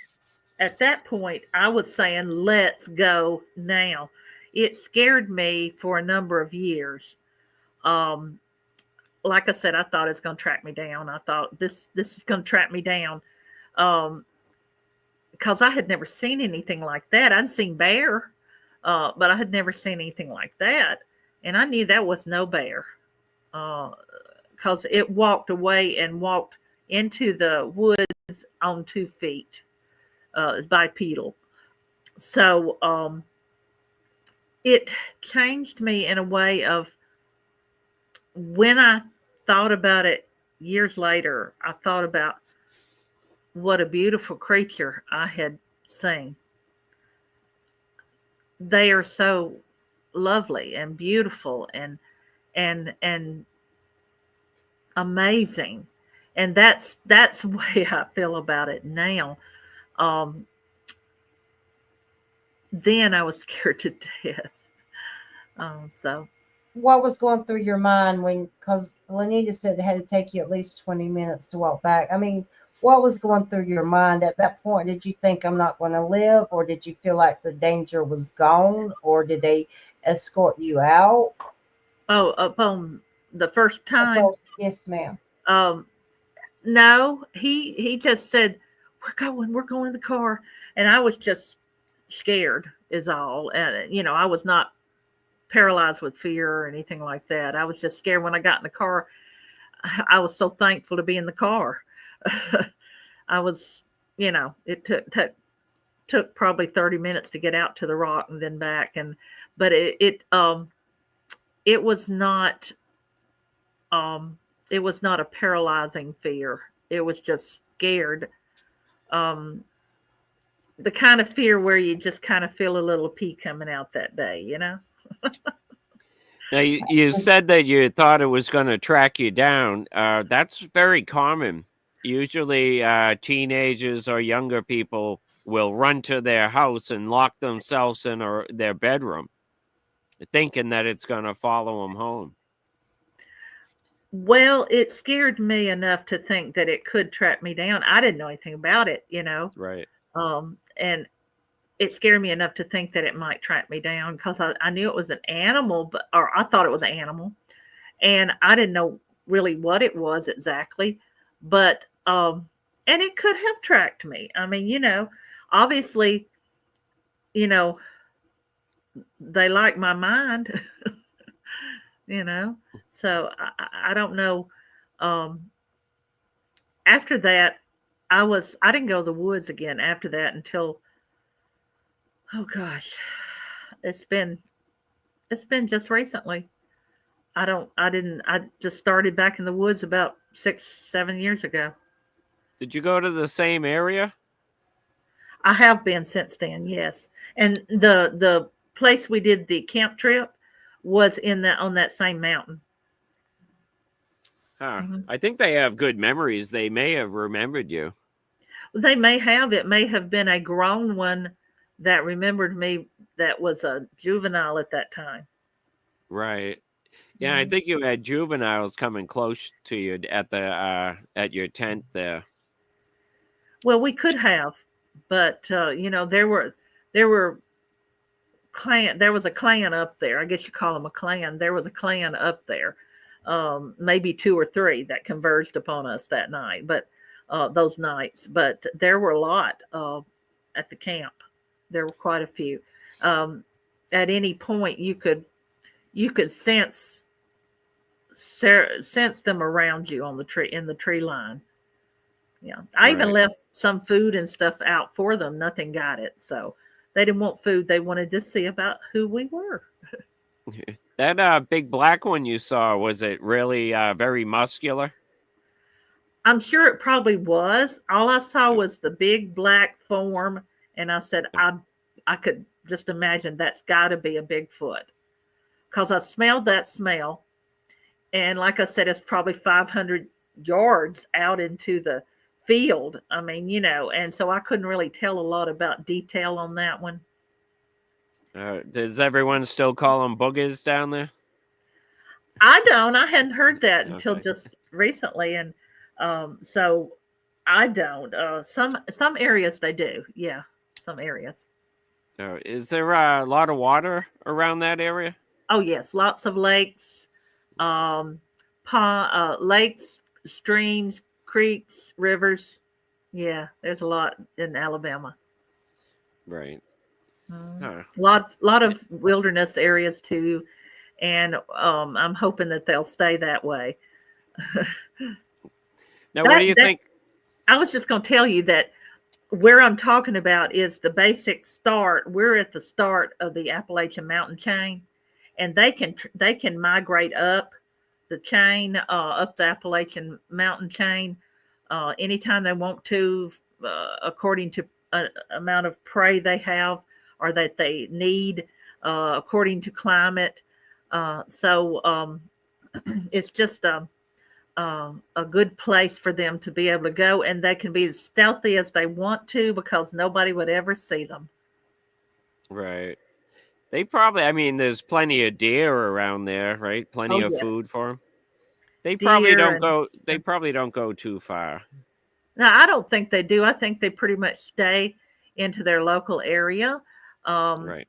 at that point, I was saying, let's go now. It scared me for a number of years. Um, like I said, I thought it's going to track me down. I thought this is going to track me down. Um, because I had never seen anything like that. I'd seen bear, but I had never seen anything like that, and I knew that was no bear, because it walked away and walked into the woods on 2 feet, bipedal. So it changed me in a way of when I thought about it years later. I thought about what a beautiful creature I had seen. They are so lovely and beautiful and amazing, and that's the way I feel about it now. Um, then I was scared to death. So what was going through your mind when, because Lanita said it had to take you at least 20 minutes to walk back. I mean, what was going through your mind at that point? Did you think I'm not going to live, or did you feel like the danger was gone, or did they escort you out? upon the first time, Yes, ma'am. um, no, he just said, we're going in the car, and I was just scared is all. And I was not paralyzed with fear or anything like that. I was just scared when I got in the car. I was so thankful to be in the car. I was, it took probably 30 minutes to get out to the rock and then back. But it was not, a paralyzing fear. It was just scared. The kind of fear where you just kind of feel a little pee coming out that day. Now, you said that you thought it was going to track you down. That's very common. Usually, teenagers or younger people will run to their house and lock themselves in their bedroom, thinking that it's going to follow them home. Well, it scared me enough to think that it could track me down. I didn't know anything about it, Right. And it scared me enough to think that it might track me down because I knew it was an animal, or I thought it was an animal, and I didn't know really what it was exactly, but and it could have tracked me. I mean, obviously, they like my mind, so I don't know. After that, I didn't go to the woods again after that until, oh gosh, it's been just recently. I just started back in the woods about 6-7 years ago. Did you go to the same area? I have been since then, yes. And the place we did the camp trip was on that same mountain. Huh. Mm-hmm. I think they have good memories. They may have remembered you. They may have. It may have been a grown one that remembered me that was a juvenile at that time. Right. Yeah, I think you had juveniles coming close to you at your tent there. Well, we could have, but there were clan. There was a clan up there. I guess you call them a clan. There was a clan up there, maybe 2 or 3 that converged upon us that night. But those nights, but there were a lot at the camp. There were quite a few. At any point, you could sense them around you on the tree, in the tree line. Yeah, I even left some food and stuff out for them. Nothing got it, so they didn't want food. They wanted to see about who we were. That big black one you saw, was it really very muscular? I'm sure it probably was. All I saw was the big black form, and I said I could just imagine that's got to be a Bigfoot, because I smelled that smell. And like I said, it's probably 500 yards out into the field. I mean, and so I couldn't really tell a lot about detail on that one. Does everyone still call them boogers down there? I don't. I hadn't heard that until Okay. just recently, and so I don't. Some areas they do. Yeah, some areas. So is there a lot of water around that area? Oh yes, lots of lakes, um, lakes, streams, creeks, rivers. Yeah, there's a lot in Alabama. Right. Huh. Lot of wilderness areas too, and I'm hoping that they'll stay that way. Now, what do you think? I was just going to tell you that where I'm talking about is the basic start. We're at the start of the Appalachian mountain chain, and they can migrate up the chain, up the Appalachian mountain chain, anytime they want to, according to amount of prey they have or that they need, according to climate. So it's just a good place for them to be able to go, and they can be as stealthy as they want to because nobody would ever see them. Right. They probably, I mean, there's plenty of deer around there, right? Plenty of Yes. food for them. They probably Deer they probably don't go too far. No, I don't think they do. I think they pretty much stay into their local area. Right.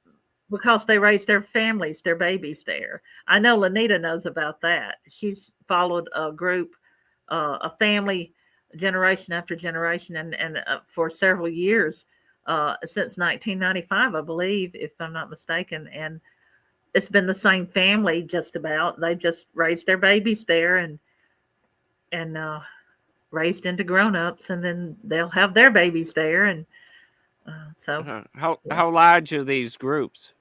Because they raise their families, their babies there. I know Lanita knows about that. She's followed a group, a family, generation after generation, and for several years, since 1995, I believe, if I'm not mistaken. And it's been the same family just about. They just raised their babies there and raised into grown-ups, and then they'll have their babies there. And so how large are these groups?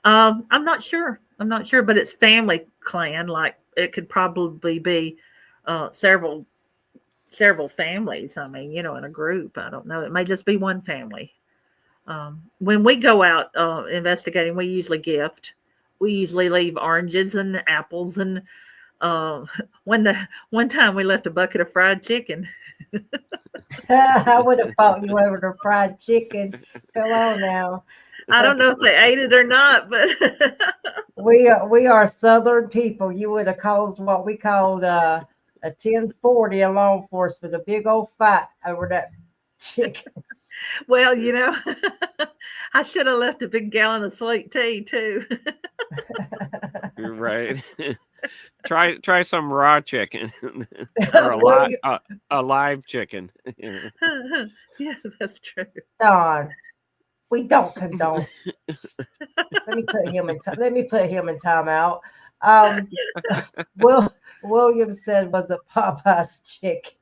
I'm not sure, but it's family clan. Like it could probably be several families. I mean, in a group. I don't know. It may just be one family. When we go out investigating, we usually gift. We usually leave oranges and apples. And one time we left a bucket of fried chicken. I would have fought you over the fried chicken. Come on now. I don't know if they ate it or not, but we are Southern people. You would have caused what we called a 1040 in law enforcement, a big old fight over that chicken. Well, I should have left a big gallon of sweet tea too. You're right. Try some raw chicken or a live chicken. Yeah, that's true. Don, we don't condone. Let me put him in timeout. William said was a Popeye's chicken.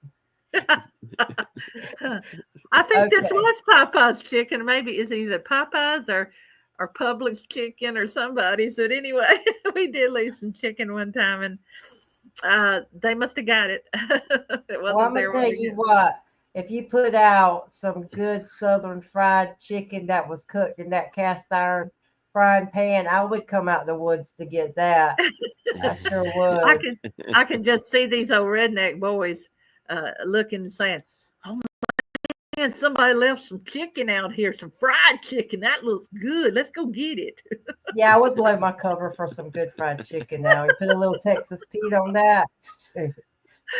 I think this was Popeye's chicken. Maybe it's either Popeye's or Publix chicken or somebody's. But anyway, we did leave some chicken one time, and they must have got it. It wasn't I'm gonna tell you what. If you put out some good Southern fried chicken that was cooked in that cast iron frying pan, I would come out the woods to get that. I sure would. I can just see these old redneck boys looking and saying, "Oh man, somebody left some chicken out here, some fried chicken. That looks good. Let's go get it." Yeah, I would blow my cover for some good fried chicken now. You put a little Texas Pete on that.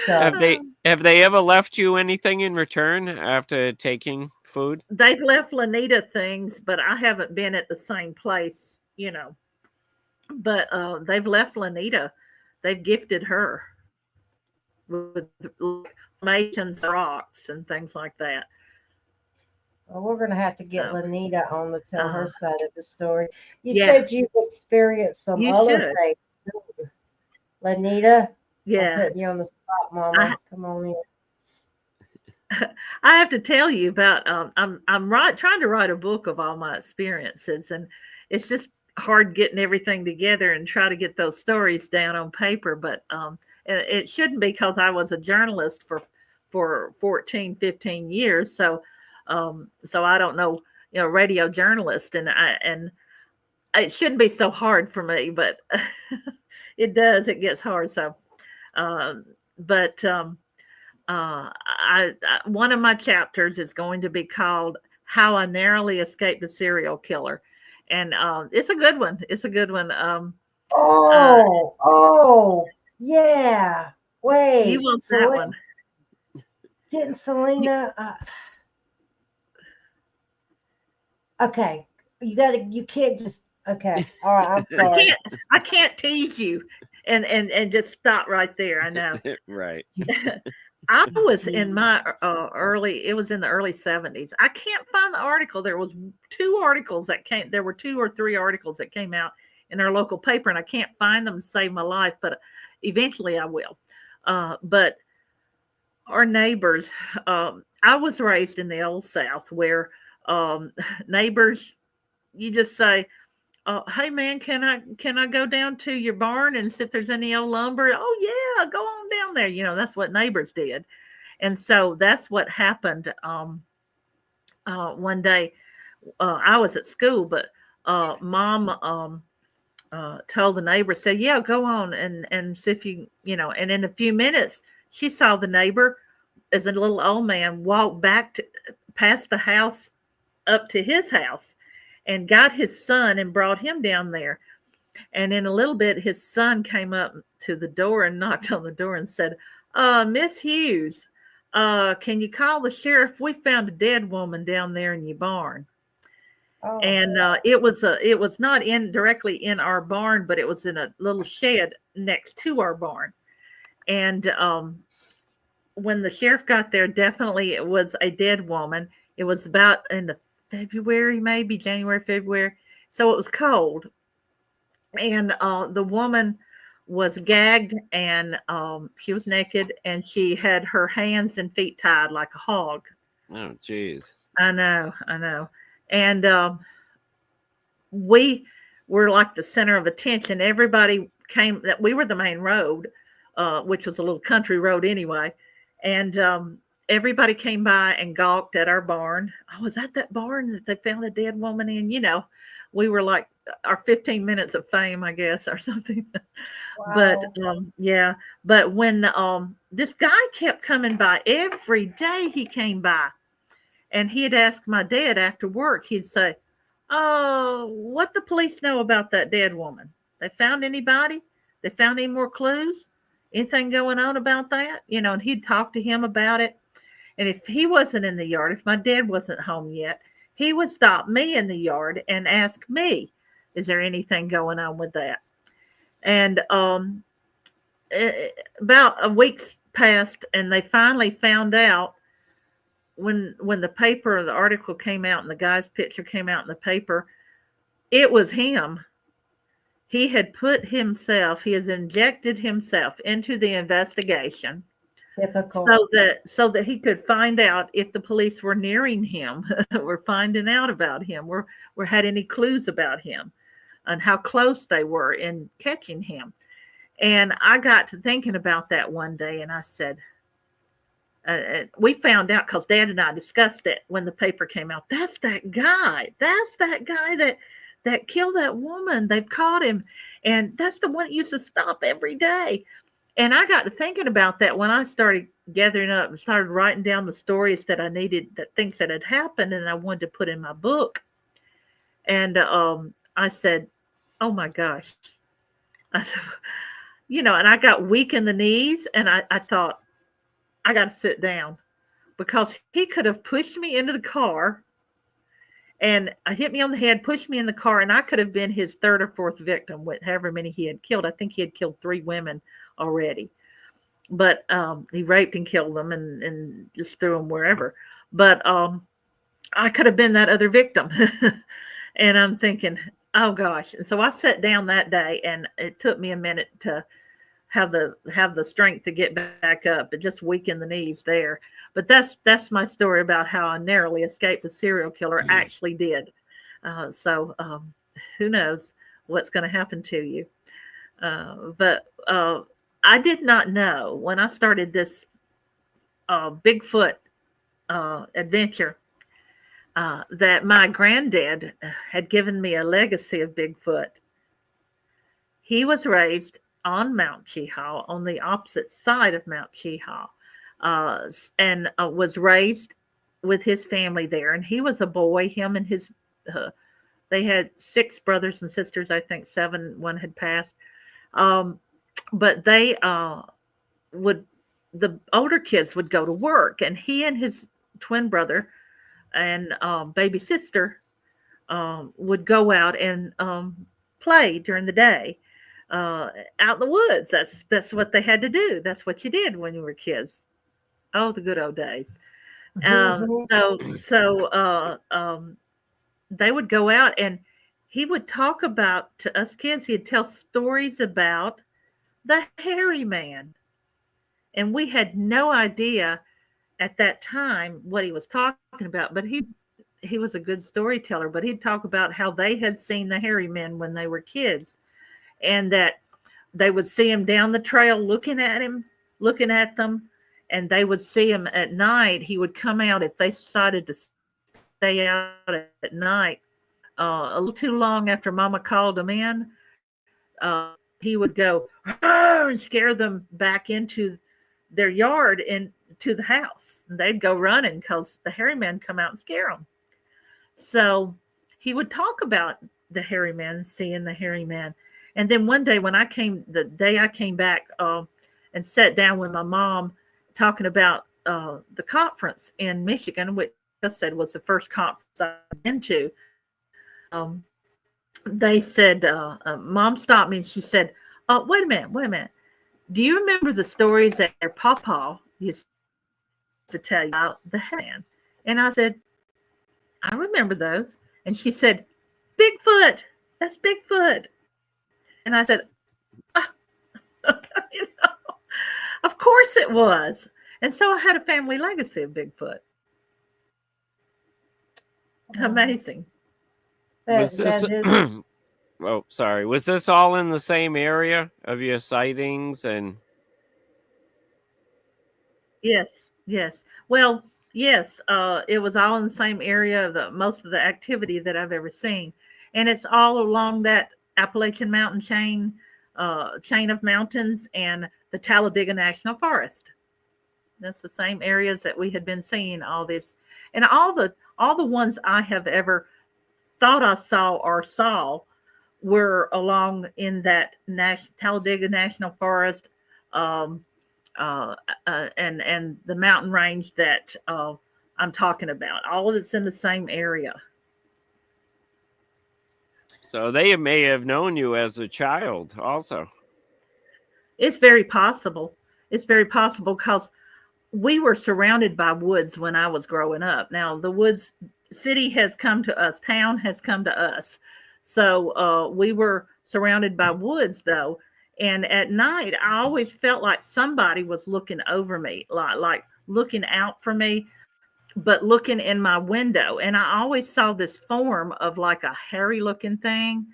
Have they ever left you anything in return after taking food? They've left Lanita things, but I haven't been at the same place, But they've left Lanita. They've gifted her with formations, rocks, and things like that. Well, we're going to have to get Lanita on to tell her side of the story. You Yeah. said you've experienced some other things. Lanita? Yeah. I'm putting you on the spot, Mama. Come on in. I have to tell you about I'm trying to write a book of all my experiences, and it's just hard getting everything together and try to get those stories down on paper, but it shouldn't be, because I was a journalist for 14, 15 years, so I don't know, radio journalist, and it shouldn't be so hard for me, but it gets hard. So one of my chapters is going to be called "How I Narrowly Escaped the Serial Killer," and it's a good one. Oh, yeah. He Wait, was that one. didn't Selena? Okay, you can't just. Okay, all right. I'm sorry. I can't tease you and just stop right there. I know. Right. I was in my it was in the early 70s. I can't find the article. There was 2 articles that came, there were 2 or 3 articles that came out in our local paper, and I can't find them to save my life, but eventually I will. But our neighbors, I was raised in the old South where neighbors, you just say, hey man, can I go down to your barn and see if there's any old lumber? Oh yeah, go on down there. You know, that's what neighbors did. And so that's what happened. One day, I was at school, but mom told the neighbor, said, yeah, go on and see if you know, and in a few minutes, she saw the neighbor as a little old man walk past the house up to his house and got his son and brought him down there. And in a little bit, his son came up to the door and knocked on the door and said, Miss Hughes, can you call the sheriff? We found a dead woman down there in your barn. Oh, And it was not directly in our barn, but it was in a little shed next to our barn. And when the sheriff got there, definitely it was a dead woman. It was about in the February, maybe January, February. So it was cold. And the woman was gagged, and she was naked, and she had her hands and feet tied like a hog. Oh, geez. I know. And we were like the center of attention. Everybody came, that we were the main road, which was a little country road anyway. And everybody came by and gawked at our barn. Oh, was that barn that they found a dead woman in? You know, we were like our 15 minutes of fame, I guess, or something. wow. But yeah, but when this guy kept coming by every day, he came by, and he'd ask my dad after work, he'd say, oh, what the police know about that dead woman? They found anybody? They found any more clues? Anything going on about that? You know, and he'd talk to him about it. And if he wasn't in the yard, if my dad wasn't home yet, he would stop me in the yard and ask me, is there anything going on with that? And about a week's passed, and they finally found out when the article came out and the guy's picture came out in the paper, it was him. He had he has injected himself into the investigation. Typical. So that he could find out if the police were nearing him, were finding out about him, were had any clues about him, and how close they were in catching him. And I got to thinking about that one day, and I said, we found out because Dad and I discussed it when the paper came out. That's that guy. That's that guy that killed that woman. They've caught him, and that's the one that used to stop every day. And I got to thinking about that when I started gathering up and started writing down the stories that I needed, that things that had happened, and I wanted to put in my book. And I said, oh my gosh. I said, you know, and I got weak in the knees, and I thought, I got to sit down, because he could have pushed me into the car and hit me on the head, pushed me in the car, and I could have been his 3rd or 4th victim with however many he had killed. I think he had killed 3 women already, but he raped and killed them and just threw them wherever. But I could have been that other victim. And I'm thinking, oh gosh. And so I sat down that day, and it took me a minute to have the strength to get back up, but just weak in the knees there. But that's my story about how I narrowly escaped the serial killer. Actually did. So who knows what's going to happen to you. But I did not know when I started this Bigfoot adventure that my granddad had given me a legacy of Bigfoot. He was raised on Mount Cheaha, on the opposite side of Mount Cheaha, and was raised with his family there. And he was a boy, him and his They had 6 brothers and sisters. I think 7. One had passed. But they would, the older kids would go to work, and he and his twin brother and baby sister would go out and play during the day out in the woods. That's what they had to do. That's what you did when you were kids. Oh, the good old days. They would go out, and he would talk about, to us kids, he'd tell stories about the hairy man. And we had no idea at that time what he was talking about, but he was a good storyteller. But he'd talk about how they had seen the hairy men when they were kids, and that they would see him down the trail looking at them, and they would see him at night. He would come out if they decided to stay out at night a little too long after Mama called him in. He would go and scare them back into their yard and to the house. And they'd go running because the hairy man come out and scare them. So he would talk about the hairy man, seeing the hairy man. And then one day when the day I came back and sat down with my mom talking about the conference in Michigan, which I said was the first conference I've been to, they said, Mom stopped me and she said, wait a minute. Do you remember the stories that your papa used to tell you about the man? And I said, I remember those. And she said, Bigfoot, that's Bigfoot. And I said, of course it was. And so I had a family legacy of Bigfoot. Amazing. Was this, oh, sorry. Was this all in the same area of your sightings? And yes. Well, yes, it was all in the same area of most of the activity that I've ever seen. And it's all along that Appalachian Mountain chain of mountains and the Talladega National Forest. That's the same areas that we had been seeing all this. And all the ones I have ever thought I saw were along in that Talladega National Forest and the mountain range that I'm talking about. All of it's in the same area. So they may have known you as a child also. It's very possible. It's very possible because we were surrounded by woods when I was growing up. Now the woods, city has come to us, town has come to us. So we were surrounded by woods though. And at night, I always felt like somebody was looking over me, like looking out for me, but looking in my window. And I always saw this form of like a hairy looking thing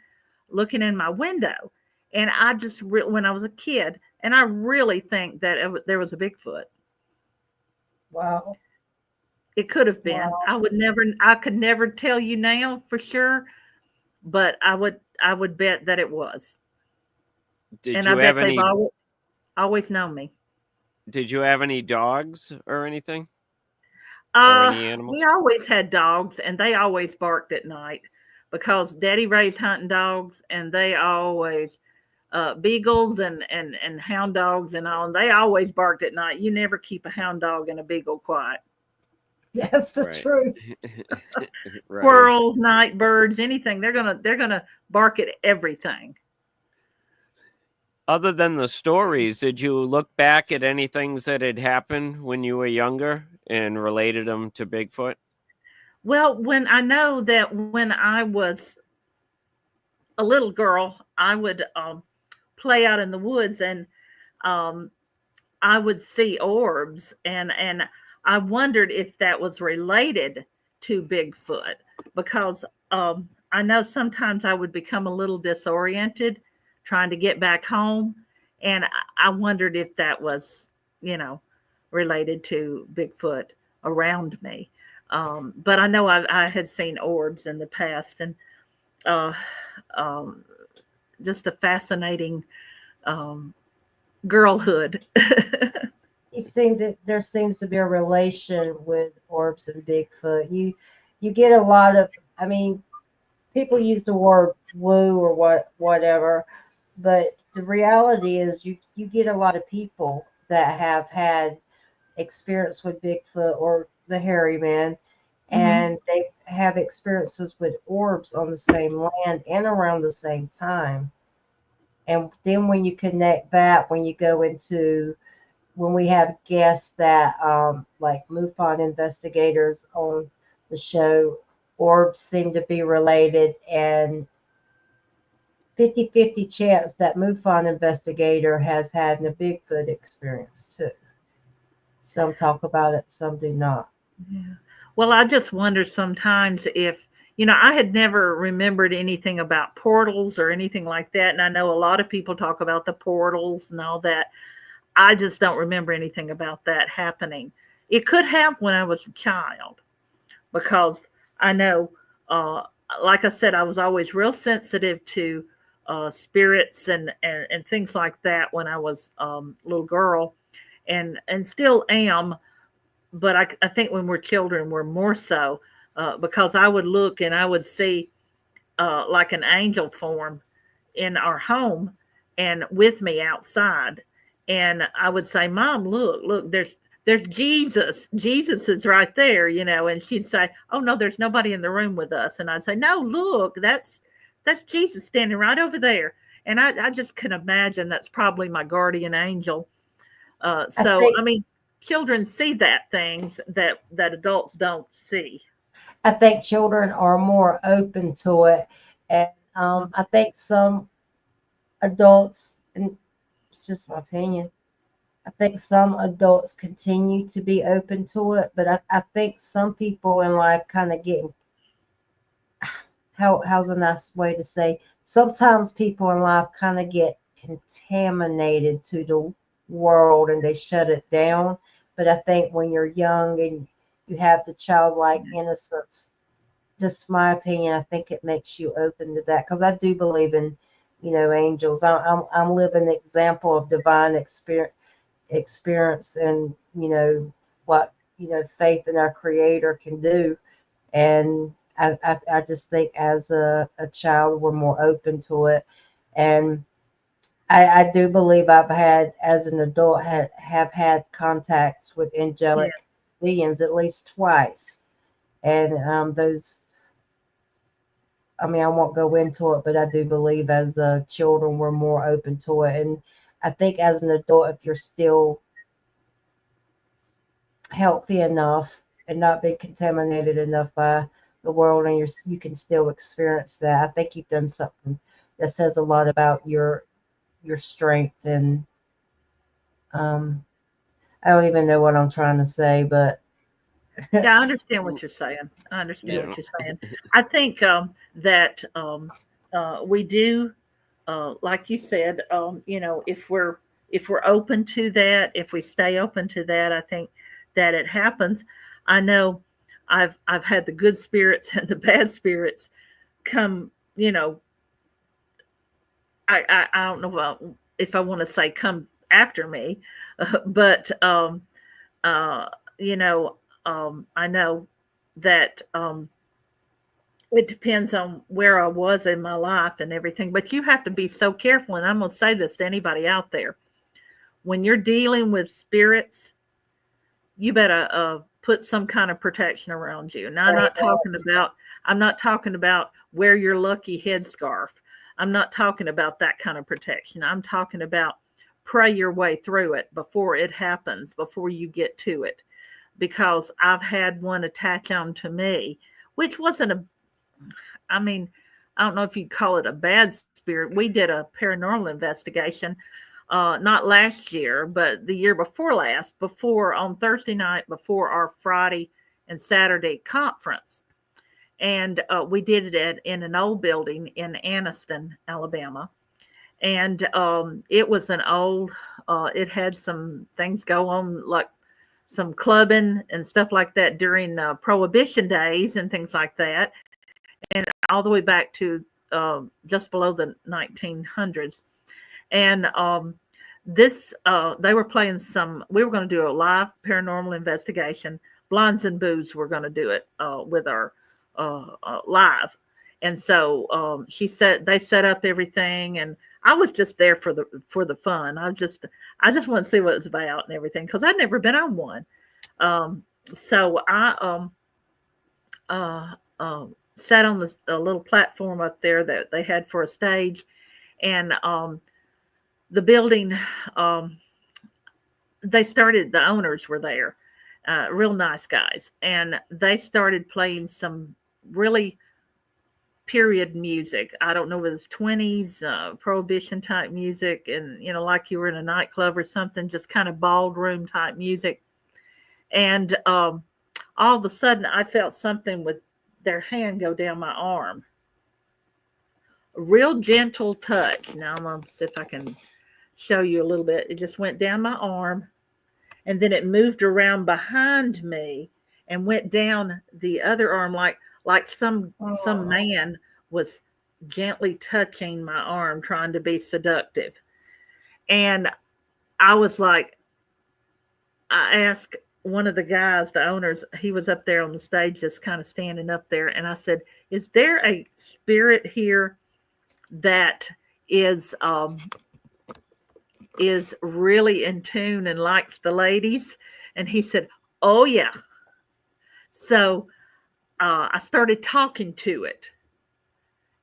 looking in my window. And I just, when I was a kid, and I really think that there was a Bigfoot. Wow. It could have been. Wow. I could never tell you now for sure, but I would bet that it was. Did you have any? Always known me. Did you have any dogs or anything? Or any animals? We always had dogs, and they always barked at night because Daddy raised hunting dogs, and they always beagles and hound dogs and all. And they always barked at night. You never keep a hound dog and a beagle quiet. Yes, that's true. Right. Squirrels, night birds, anything. They're gonna bark at everything. Other than the stories, did you look back at any things that had happened when you were younger and related them to Bigfoot? Well, when I was a little girl, I would play out in the woods, and I would see orbs, and I wondered if that was related to Bigfoot, because I know sometimes I would become a little disoriented trying to get back home. And I wondered if that was, related to Bigfoot around me. But I know I had seen orbs in the past, and just a fascinating girlhood. There seems to be a relation with orbs and Bigfoot. You get a lot of, people use the word woo or whatever, but the reality is you get a lot of people that have had experience with Bigfoot or the hairy man, and they have experiences with orbs on the same land and around the same time. And then when you connect that, when you go into when we have guests that like MUFON investigators on the show, orbs seem to be related, and 50-50 chance that MUFON investigator has had a Bigfoot experience too. Some talk about it, some do not. Yeah. Well, I just wonder sometimes if, I had never remembered anything about portals or anything like that. And I know a lot of people talk about the portals and all that. I just don't remember anything about that happening. It could have when I was a child, because I know, like I said, I was always real sensitive to spirits and things like that when I was a little girl, and still am. But I think when we're children, we're more so, because I would look and I would see like an angel form in our home and with me outside. And I would say, Mom, look, there's Jesus. Jesus is right there, and she'd say, oh no, there's nobody in the room with us. And I'd say, no, look, that's Jesus standing right over there. And I just can imagine that's probably my guardian angel. I mean, children see that things that adults don't see. I think children are more open to it, and I think some adults, and it's just my opinion, I think some adults continue to be open to it, but I think some people in life kind of get, how's a nice way to say, sometimes people in life kind of get contaminated to the world and they shut it down. But I think when you're young and you have the childlike innocence, just my opinion, I think it makes you open to that, because I do believe in, angels. I'm living example of divine experience and what faith in our Creator can do. And I just think as a child we're more open to it. And I do believe I've had, as an adult, have had contacts with angelic beings at least twice. And those, I mean, I won't go into it, but I do believe as children we're more open to it. And I think as an adult, if you're still healthy enough and not being contaminated enough by the world, and you can still experience that, I think you've done something that says a lot about your strength. And I don't even know what I'm trying to say, but yeah, I understand what you're saying. What you're saying. I think that we do, like you said, if we're open to that, if we stay open to that, I think that it happens. I know I've had the good spirits and the bad spirits come. I don't know if I want to say come after me, but I know that it depends on where I was in my life and everything. But you have to be so careful, and I'm going to say this to anybody out there: when you're dealing with spirits, you better put some kind of protection around you. Now, I'm not talking about wear your lucky headscarf. I'm not talking about that kind of protection. I'm talking about pray your way through it before it happens, before you get to it. Because I've had one attach on to me, which wasn't I don't know if you'd call it a bad spirit. We did a paranormal investigation, not last year, but the year before last, on Thursday night, before our Friday and Saturday conference. And we did it in an old building in Anniston, Alabama. And it was an old, it had some things go on, like some clubbing and stuff like that during Prohibition days and things like that. And all the way back to just below the 1900s. And they were playing we were going to do a live paranormal investigation. Blondes and Booze were going to do it with our live. And so they set up everything, and I was just there for the fun. I just want to see what it's about and everything, because I'd never been on one. So I sat on a little platform up there that they had for a stage, and the building, the owners were there, real nice guys, and they started playing some really period music. I don't know if it was 20s, prohibition type music, and like you were in a nightclub or something, just kind of ballroom type music. And all of a sudden I felt something with their hand go down my arm. A real gentle touch. Now I'm going to see if I can show you a little bit. It just went down my arm, and then it moved around behind me and went down the other arm, like some man was gently touching my arm, trying to be seductive. And I was like, I asked one of the guys, the owners, he was up there on the stage, just kind of standing up there. And I said, is there a spirit here that is really in tune and likes the ladies? And he said, oh yeah. So I started talking to it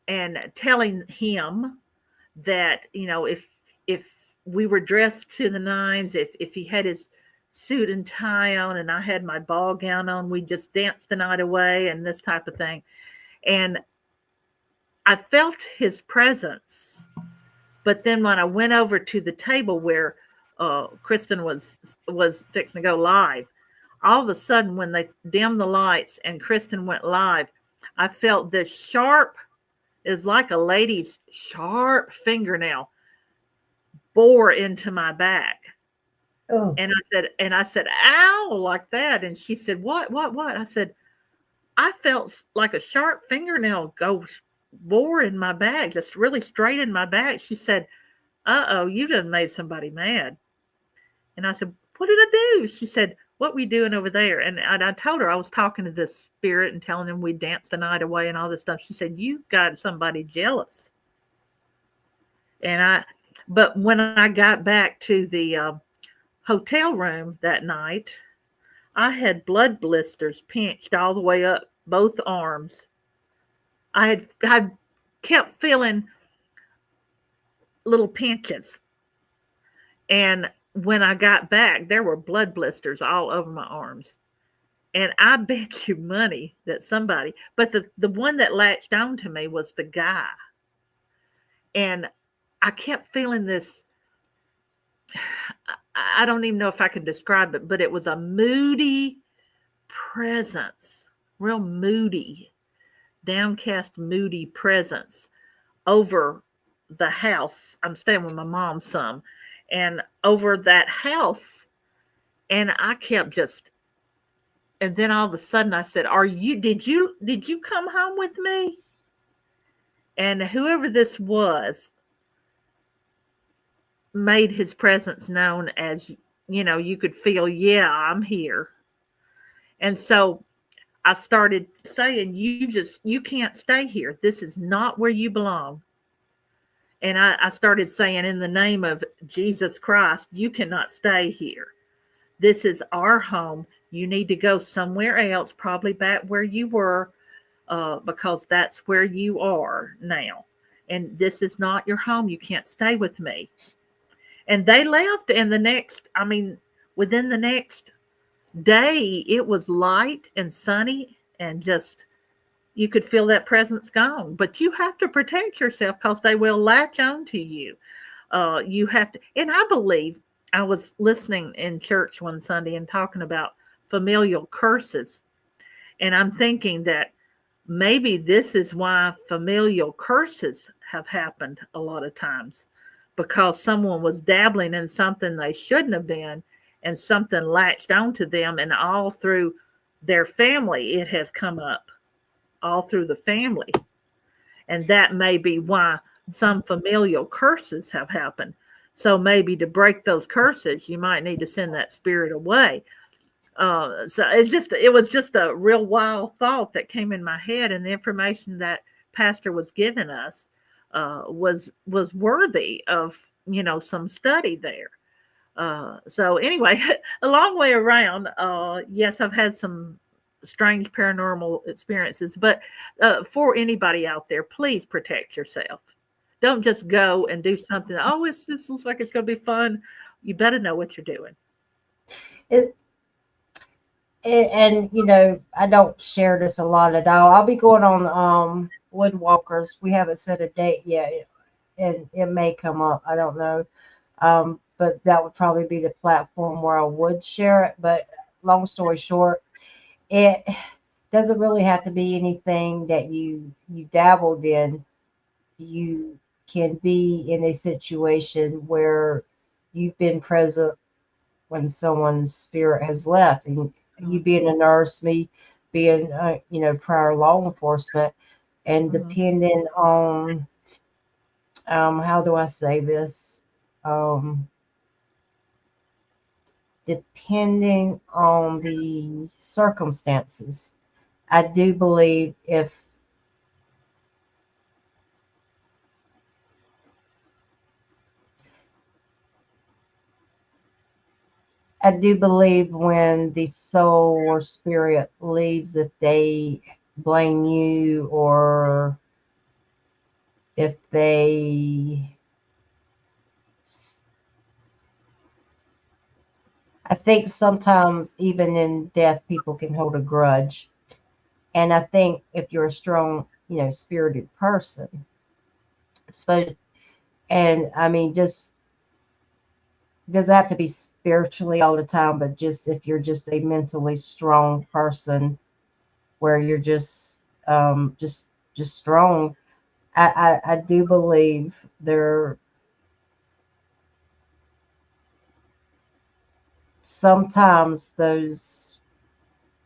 and telling him that, if we were dressed to the nines, if he had his suit and tie on and I had my ball gown on, we just danced the night away and this type of thing. And I felt his presence. But then when I went over to the table where Kristen was fixing to go live, all of a sudden when they dimmed the lights and Kristen went live, I felt this sharp, is like a lady's sharp fingernail bore into my back. Oh. And I said, ow, like that. And she said, what? I said, I felt like a sharp fingernail bore in my back, just really straight in my back. She said, uh-oh, you done made somebody mad. And I said, what did I do? She said, what were you doing over there? And I told her I was talking to this spirit and telling him we danced the night away and all this stuff. She said, you got somebody jealous. But when I got back to the hotel room that night, I had blood blisters pinched all the way up both arms. I kept feeling little pinches. And when I got back, there were blood blisters all over my arms. And I bet you money that somebody, but the one that latched on to me was the guy. And I kept feeling this, I don't even know if I could describe it, but it was a moody presence, real moody, downcast, moody presence over the house. I'm staying with my mom some, and over that house. And I kept and then all of a sudden I said, did you come home with me? And whoever this was made his presence known as, you could feel, yeah, I'm here. And so I started saying, you can't stay here. This is not where you belong. And I started saying, in the name of Jesus Christ, you cannot stay here. This is our home. You need to go somewhere else, probably back where you were, because that's where you are now. And this is not your home. You can't stay with me. And they left. And within the next day, it was light and sunny, and just, you could feel that presence gone. But you have to protect yourself, because they will latch on to you. You have to. And I believe, I was listening in church one Sunday and talking about familial curses. And I'm thinking that maybe this is why familial curses have happened a lot of times, because someone was dabbling in something they shouldn't have been, and something latched onto them, and all through their family, it has come up, all through the family. And that may be why some familial curses have happened. So maybe to break those curses, you might need to send that spirit away. So it was just a real wild thought that came in my head, and the information that pastor was giving us was worthy of, you know, some study there. So anyway, a long way around. Yes, I've had some strange paranormal experiences, but for anybody out there, please protect yourself. Don't just go and do something. Oh, this looks like it's going to be fun. You better know what you're doing. And you know, I don't share this a lot at all. I'll be going on Woodwalkers. We haven't set a date yet, and it may come up. I don't know. But that would probably be the platform where I would share it. But long story short, it doesn't really have to be anything that you dabbled in. You can be in a situation where you've been present when someone's spirit has left, and you being a nurse, me being you know, prior law enforcement, and depending on how do I say this, depending on the circumstances, I do believe when the soul or spirit leaves, if they blame you, or if they, I think sometimes even in death, people can hold a grudge. And I think if you're a strong, you know, spirited person, so, and I mean, just doesn't have to be spiritually all the time, but just if you're just a mentally strong person, where you're just strong, I do believe there sometimes those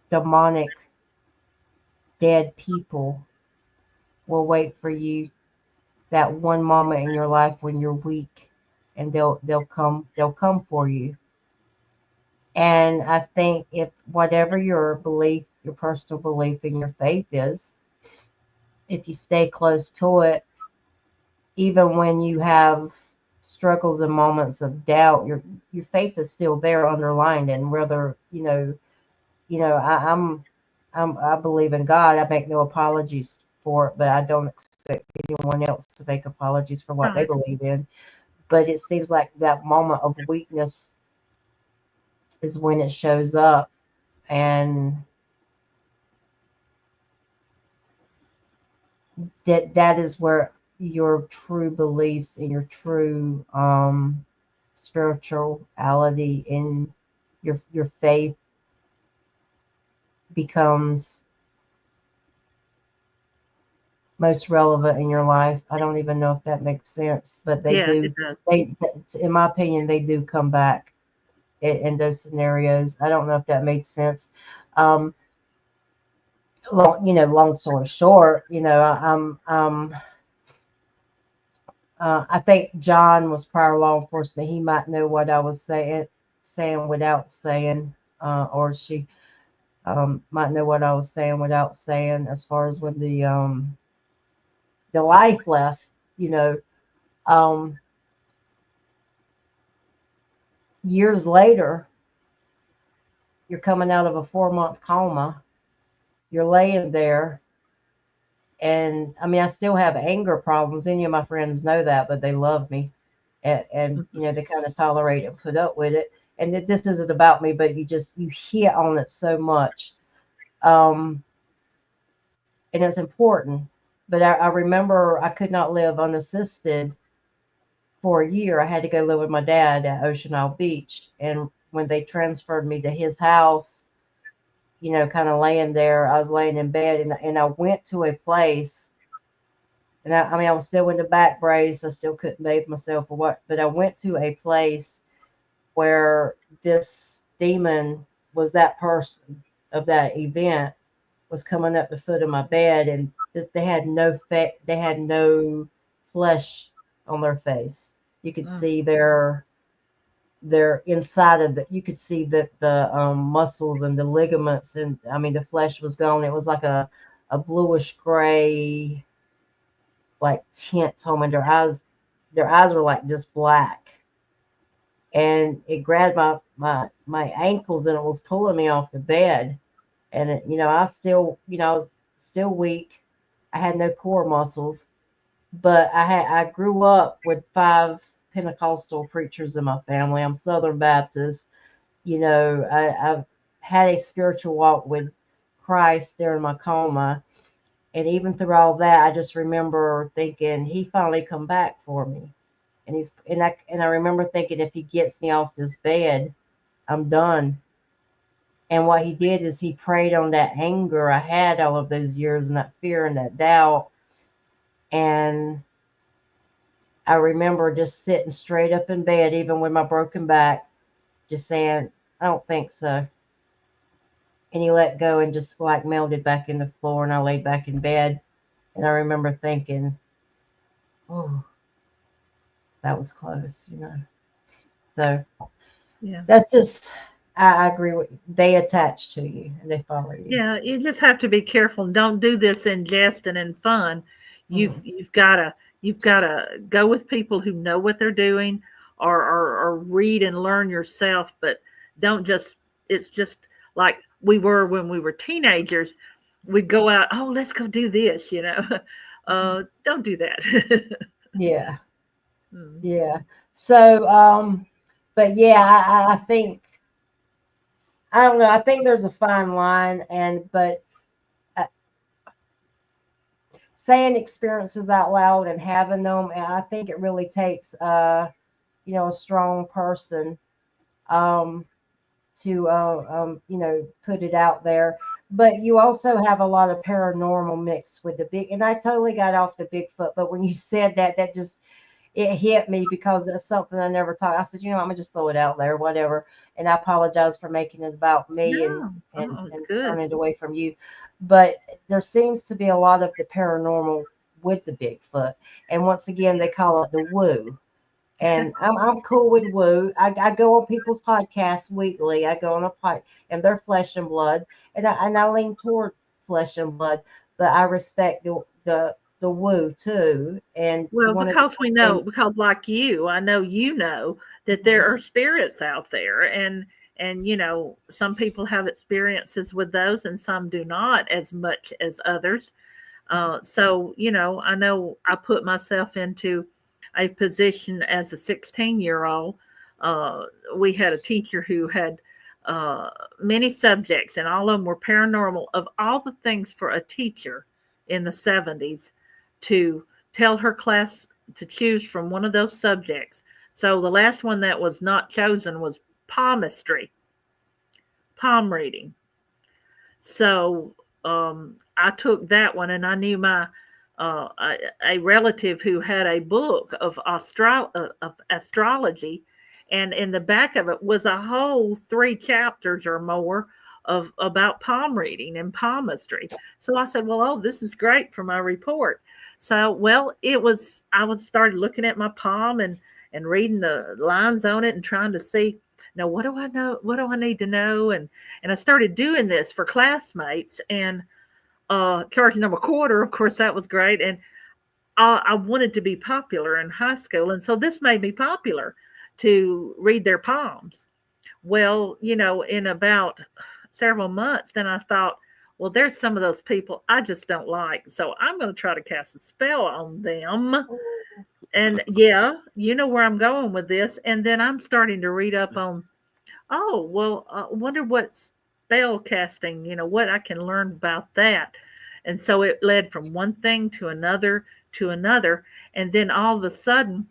demonic dead people will wait for you that one moment in your life when you're weak, and they'll come for you. And I think if whatever your belief, your personal belief in your faith is, if you stay close to it, even when you have struggles and moments of doubt, your faith is still there underlined. And whether I believe in God. I make no apologies for it, but I don't expect anyone else to make apologies for what they believe in. But it seems like that moment of weakness is when it shows up, and that is where your true beliefs and your true spirituality in your faith becomes most relevant in your life. I don't even know if that makes sense, but they do. They, in my opinion, they do come back in those scenarios. I don't know if that made sense. Long story short, I think John was prior law enforcement. He might know what I was saying without saying, or she might know what I was saying without saying, as far as when the life left, years later, you're coming out of a 4-month coma. You're laying there. And I mean, I still have anger problems. Any of my friends know that, but they love me. And they kind of tolerate it and put up with it. And this isn't about me, but you hit on it so much. And it's important. But I remember I could not live unassisted for a year. I had to go live with my dad at Ocean Isle Beach. And when they transferred me to his house, kind of laying there, I was laying in bed, and I went to a place, and I was still in the back brace. I still couldn't bathe myself or what, but I went to a place where this demon was that person of that event was coming up the foot of my bed, and they had no flesh on their face. You could see their inside of you could see that the muscles and the ligaments, and I mean the flesh was gone. It was like a bluish gray like tense on me. Their eyes were like just black. And it grabbed my ankles and it was pulling me off the bed. And I still, I was still weak. I had no core muscles, but I grew up with 5 Pentecostal preachers in my family. I'm Southern Baptist. I've had a spiritual walk with Christ during my coma. And even through all that, I just remember thinking he finally come back for me. And I remember thinking, if he gets me off this bed, I'm done. And what he did is he preyed on that anger I had all of those years, and that fear and that doubt. And I remember just sitting straight up in bed, even with my broken back, just saying, I don't think so. And he let go and just like melted back in the floor, and I laid back in bed. And I remember thinking, oh, that was close. So Yeah. that's just, I agree with you. They attach to you and they follow you. Yeah, you just have to be careful. Don't do this in jest and in fun. You've gotta go with people who know what they're doing, or read and learn yourself. But don't just. It's just like we were when we were teenagers. We'd go out. Oh, let's go do this. Don't do that. Yeah. Yeah. So, but yeah, I think, I don't know. I think there's a fine line, but saying experiences out loud and having them, I think it really takes, a strong person, to, put it out there. But you also have a lot of paranormal mixed with the big, and I totally got off the Bigfoot, but when you said that, it hit me because it's something I never talked. I said, I'm gonna just throw it out there, whatever. And I apologize for making it about me No, and it's good. turning it away from you. But there seems to be a lot of the paranormal with the Bigfoot. And once again, they call it the woo. And I'm cool with woo. I go on people's podcasts weekly. I go on a pod, and they're flesh and blood, and I lean toward flesh and blood, but I respect the woo too. And Well, one of because the we know, things, because like you, I know that there are spirits out there, and some people have experiences with those, and some do not as much as others. So I know I put myself into a position as a 16-year-old. We had a teacher who had many subjects, and all of them were paranormal. Of all the things for a teacher in the 70s to tell her class to choose from one of those subjects. So the last one that was not chosen was palmistry, palm reading. So I took that one, and I knew a relative who had a book of astrology, and in the back of it was a whole 3 chapters or more of about palm reading and palmistry. So I said, well, oh, this is great for my report. So, well, I was started looking at my palm and reading the lines on it and trying to see, now, what do I know? What do I need to know? And I started doing this for classmates and charging them a quarter. Of course, that was great. And I wanted to be popular in high school. And so this made me popular to read their palms. Well, in about several months, then I thought, well, there's some of those people I just don't like. So I'm going to try to cast a spell on them. And yeah, you know where I'm going with this. And then I'm starting to read up on, oh, well, I wonder what spell casting, what I can learn about that. And so it led from one thing to another to another. And then all of a sudden,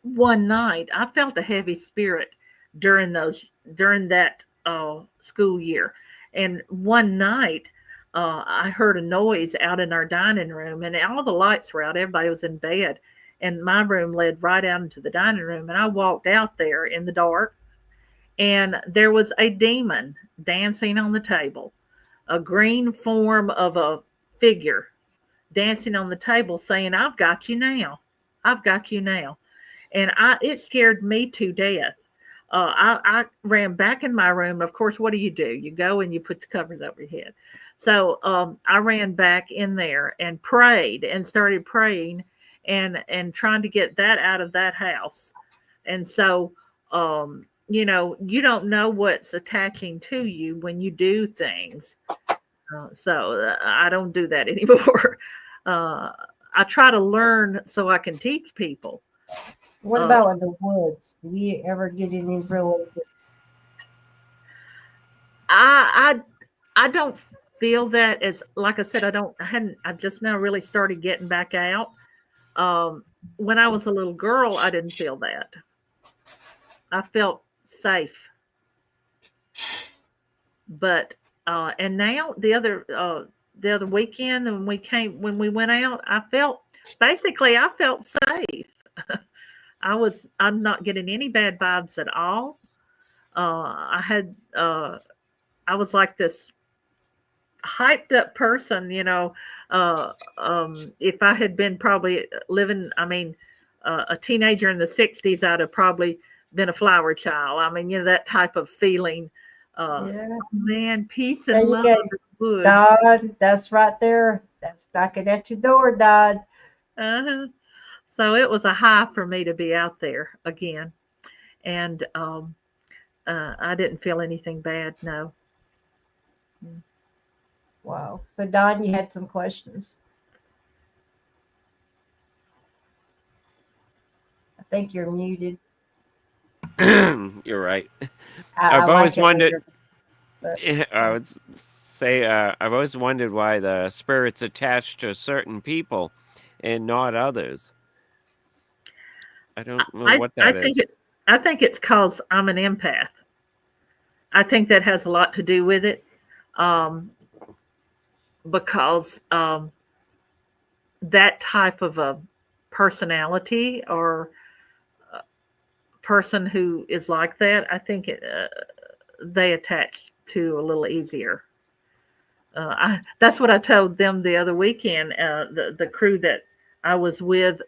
one night, I felt a heavy spirit during that school year. And one night, I heard a noise out in our dining room, and all the lights were out. Everybody was in bed, and my room led right out into the dining room. And I walked out there in the dark, and there was a demon dancing on the table, a green form of a figure dancing on the table, saying, "I've got you now. I've got you now." And it scared me to death. I ran back in my room. Of course, what do? You go and you put the covers over your head. So I ran back in there and prayed and started praying and trying to get that out of that house. And so, you know, you don't know what's attaching to you when you do things. So I don't do that anymore. I try to learn so I can teach people. What about in the woods? Do you ever get any real? I don't feel that as, like I said, I just now really started getting back out. When I was a little girl, I didn't feel that. I felt safe. But and now the other weekend when we went out, I felt safe. I'm not getting any bad vibes at all. I was like this hyped up person, you know. If I had been probably living, a teenager in the 60s, I'd have probably been a flower child. I mean, you know, that type of feeling. Yeah. Man, peace There and you love. go. in the woods. Dodd, that's right there. That's knocking at your door, Dodd. Uh-huh. So it was a high for me to be out there again. And I didn't feel anything bad, no. Wow. So, Don, you had some questions. I think you're muted. You're right. I I've always like it wondered. later, I would say I've always wondered why the spirits attach to certain people and not others. I don't know what that is. I think it's because I'm an empath. I think that has a lot to do with it. Because that type of a personality or person who is like that, I think they attach to a little easier. That's what I told them the other weekend. The crew that I was with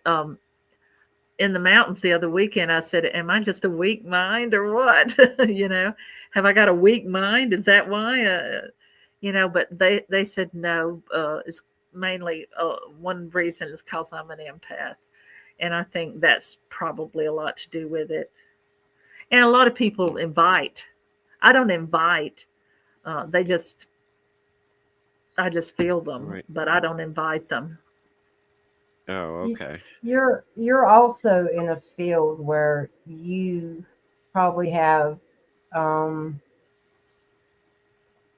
in the mountains the other weekend, I said, "Am I just a weak mind or what? You know, have I got a weak mind? Is that why?" You know, but they said no. It's mainly one reason is because I'm an empath, and I think that's probably a lot to do with it. And a lot of people invite. I don't invite. They just, I just feel them, Right. but I don't invite them. Oh, okay. you're also in a field where you probably have um,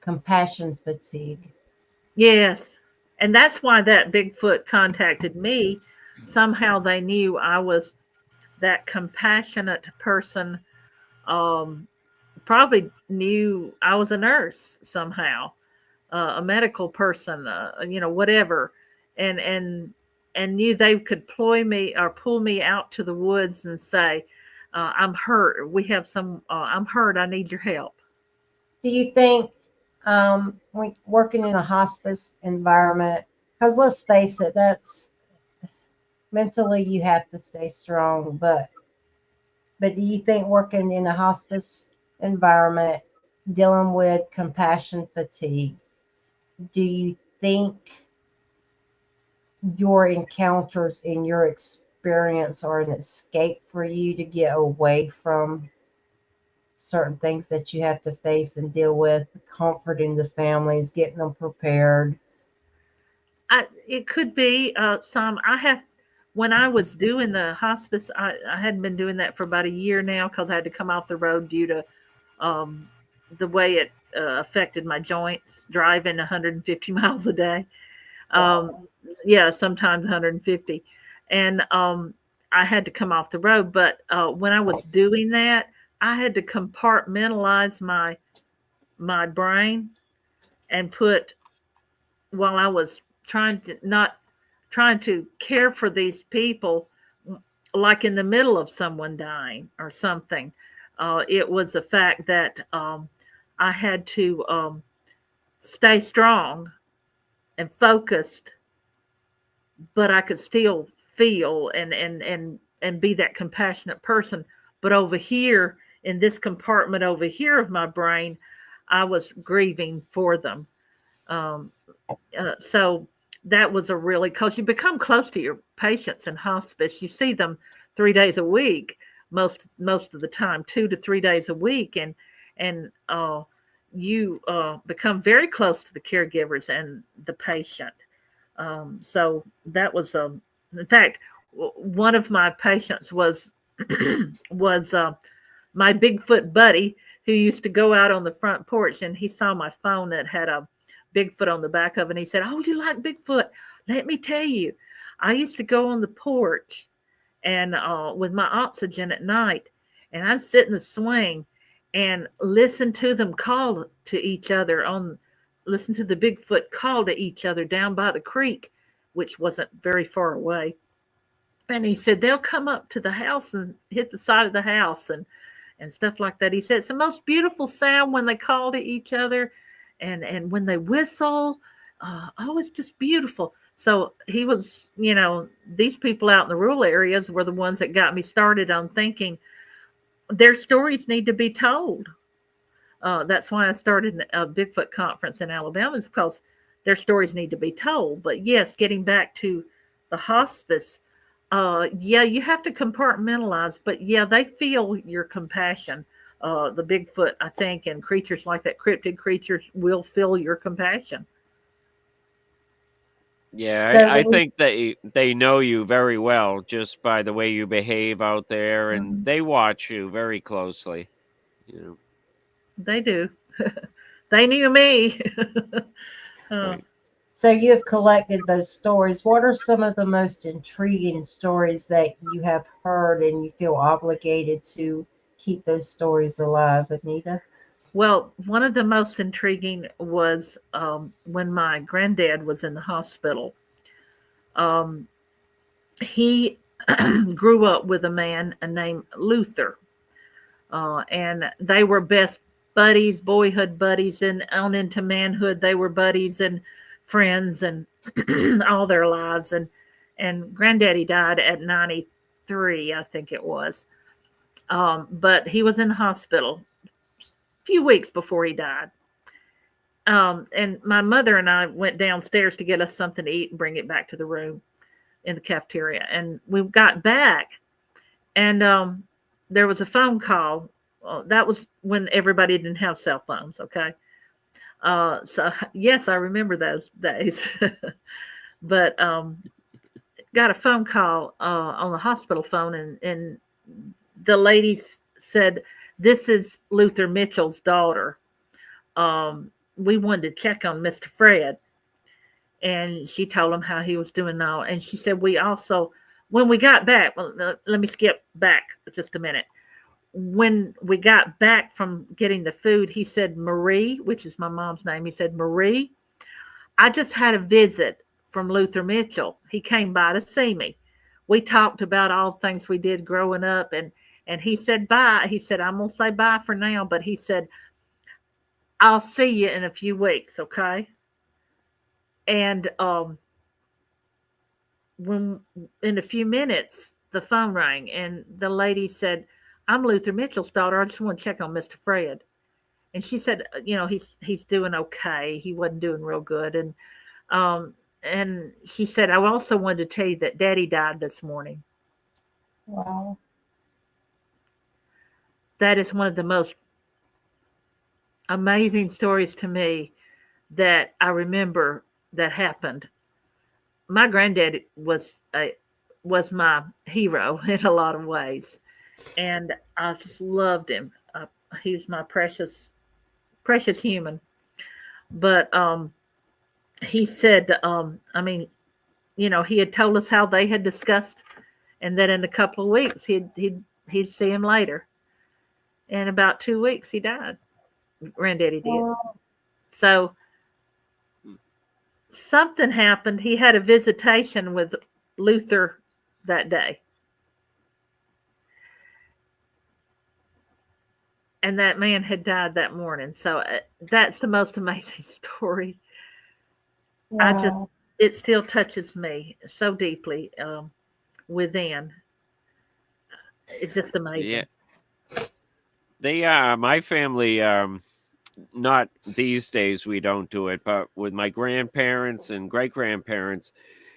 compassion fatigue. Yes. And that's why that Bigfoot contacted me. Somehow they knew I was that compassionate person. Um, Probably knew I was a nurse somehow, a medical person, you know, whatever. And and knew they could ploy me or pull me out to the woods and say, I'm hurt. I'm hurt. I need your help. Do you think when working in a hospice environment, because let's face it, that's mentally you have to stay strong, but do you think working in a hospice environment, dealing with compassion fatigue, do you think your encounters in your experience are an escape for you to get away from certain things that you have to face and deal with, comforting the families, getting them prepared? It could be some. When I was doing the hospice, I hadn't been doing that for about a year now because I had to come off the road due to um, the way it affected my joints, driving 150 miles a day. Wow. Yeah, sometimes 150. And I had to come off the road. But when I was doing that, I had to compartmentalize my brain and put while I was trying to care for these people, like in the middle of someone dying or something. It was the fact that I had to stay strong and focused, but I could still feel and be that compassionate person. But over here in this compartment over here of my brain, I was grieving for them. Um, so that was a really, because you become close to your patients in hospice. You see them 3 days a week, most of the time, 2 to 3 days a week, and you become very close to the caregivers and the patient. So that was in fact, one of my patients was was my Bigfoot buddy who used to go out on the front porch, and he saw my phone that had a Bigfoot on the back of it. And he said, "Oh, you like Bigfoot? Let me tell you, I used to go on the porch and with my oxygen at night, and I'd sit in the swing and listen to them call to each other listen to the Bigfoot call to each other down by the creek, which wasn't very far away." And he said they'll come up to the house and hit the side of the house and stuff like that. He said it's the most beautiful sound when they call to each other, and when they whistle. Oh, it's just beautiful. So he was, these people out in the rural areas were the ones that got me started on thinking their stories need to be told. That's why I started a Bigfoot conference in Alabama, is because their stories need to be told. But yes, getting back to the hospice, yeah, you have to compartmentalize, but yeah, they feel your compassion. The Bigfoot, I think, and creatures like that, cryptid creatures, will feel your compassion. Yeah, So I think they know you very well just by the way you behave out there, and they watch you very closely. They do. They knew me. Right. So you have collected those stories. What are some of the most intriguing stories that you have heard and you feel obligated to keep those stories alive, Anita? Well, one of the most intriguing was when my granddad was in the hospital. He grew up with a man named Luther, and they were best buddies, boyhood buddies, and on into manhood, they were buddies and friends and all their lives. And Granddaddy died at 93, I think it was. But he was in the hospital a few weeks before he died. And my mother and I went downstairs to get us something to eat and bring it back to the room in the cafeteria. And we got back, and there was a phone call. That was when everybody didn't have cell phones, okay? So, yes, I remember those days. But got a phone call on the hospital phone, and the lady said, "This is Luther Mitchell's daughter. We wanted to check on Mr. Fred." And she told him how he was doing now. And she said, "We also, when we got back," well, let me skip back just a minute. When we got back from getting the food, he said, "Marie," which is my mom's name. He said, "Marie, I just had a visit from Luther Mitchell. He came by to see me. We talked about all the things we did growing up." And he said, "Bye." He said, "I'm going to say bye for now." But he said, "I'll see you in a few weeks, okay?" And when in a few minutes, the phone rang, and the lady said, "I'm Luther Mitchell's daughter. I just want to check on Mr. Fred." And she said, he's doing okay. He wasn't doing real good. And she said, "I also wanted to tell you that Daddy died this morning." Wow. That is one of the most amazing stories to me that I remember that happened. My granddad was my hero in a lot of ways, and I just loved him. He was my precious human. But he said, he had told us how they had discussed, and that in a couple of weeks he'd see him later. In about 2 weeks, he died. Granddaddy did. So something happened. He had a visitation with Luther that day. And that man had died that morning. So that's the most amazing story. Wow. It still touches me so deeply within. It's just amazing. Yeah. My family not these days we don't do it, but with my grandparents and great grandparents,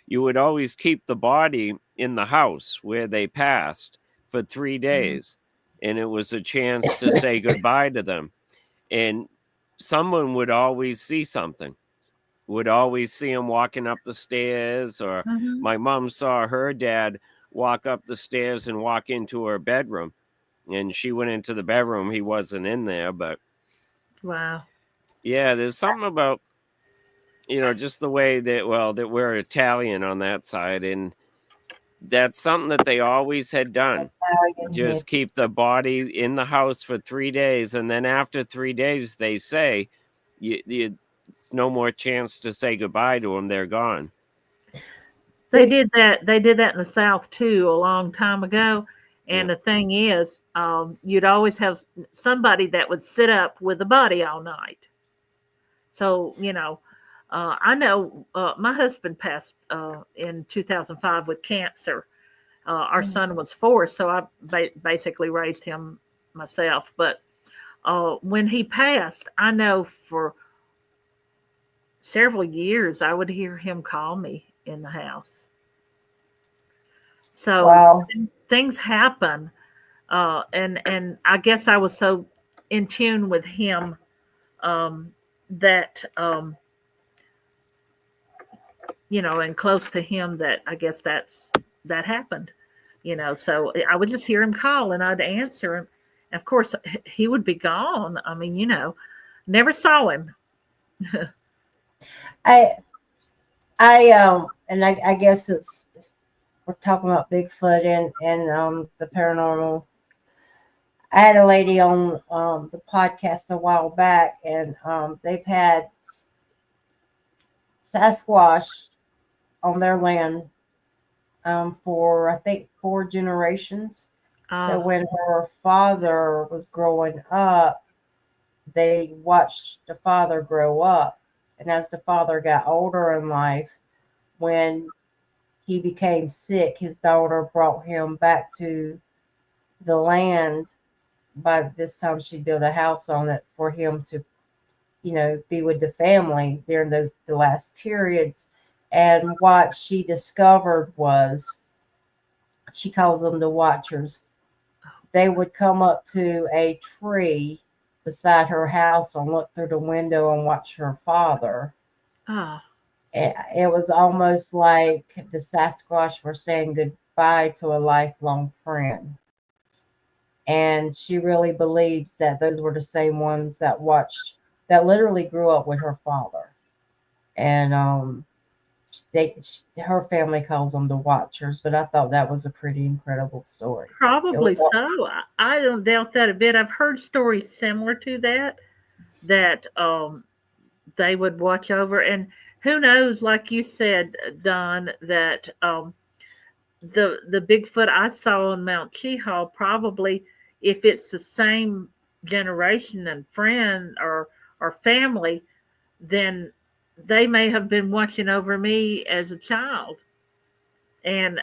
you would always keep the body in the house where they passed for 3 days. And it was a chance to say goodbye to them. And someone would always see something, would always see him walking up the stairs, or my mom saw her dad walk up the stairs and walk into her bedroom. And she went into the bedroom. He wasn't in there, but Wow. yeah, there's something about, just the way that, that we're Italian on that side. And that's something that they always had done. Just keep the body in the house for 3 days. And then after 3 days, they say, it's no more chance to say goodbye to them. They're gone. They did that. They did that in the South too, a long time ago. And the thing is, you'd always have somebody that would sit up with the body all night. So, I know my husband passed in 2005 with cancer. Our son was 4, so I basically raised him myself. But when he passed, I know for several years I would hear him call me in the house. So things happen, and I guess I was so in tune with him that and close to him that I guess that happened. So I would just hear him call and I'd answer him. Of course, he would be gone. I mean, never saw him. I guess we're talking about Bigfoot and the paranormal. I had a lady on the podcast a while back, and they've had Sasquatch on their land for I think 4 generations. So when her father was growing up, they watched the father grow up, and as the father got older in life, when he became sick, his daughter brought him back to the land. By this time, she built a house on it for him to, be with the family during the last periods. And what she discovered was, she calls them the Watchers. They would come up to a tree beside her house and look through the window and watch her father. It was almost like the Sasquatch were saying goodbye to a lifelong friend. And she really believes that those were the same ones that literally grew up with her father. And her family calls them the Watchers, but I thought that was a pretty incredible story. Probably so. I don't doubt that a bit. I've heard stories similar to that they would watch over, and who knows, like you said, Don, that the Bigfoot I saw on Mount Cheaha, probably if it's the same generation and friend or family, then they may have been watching over me as a child, and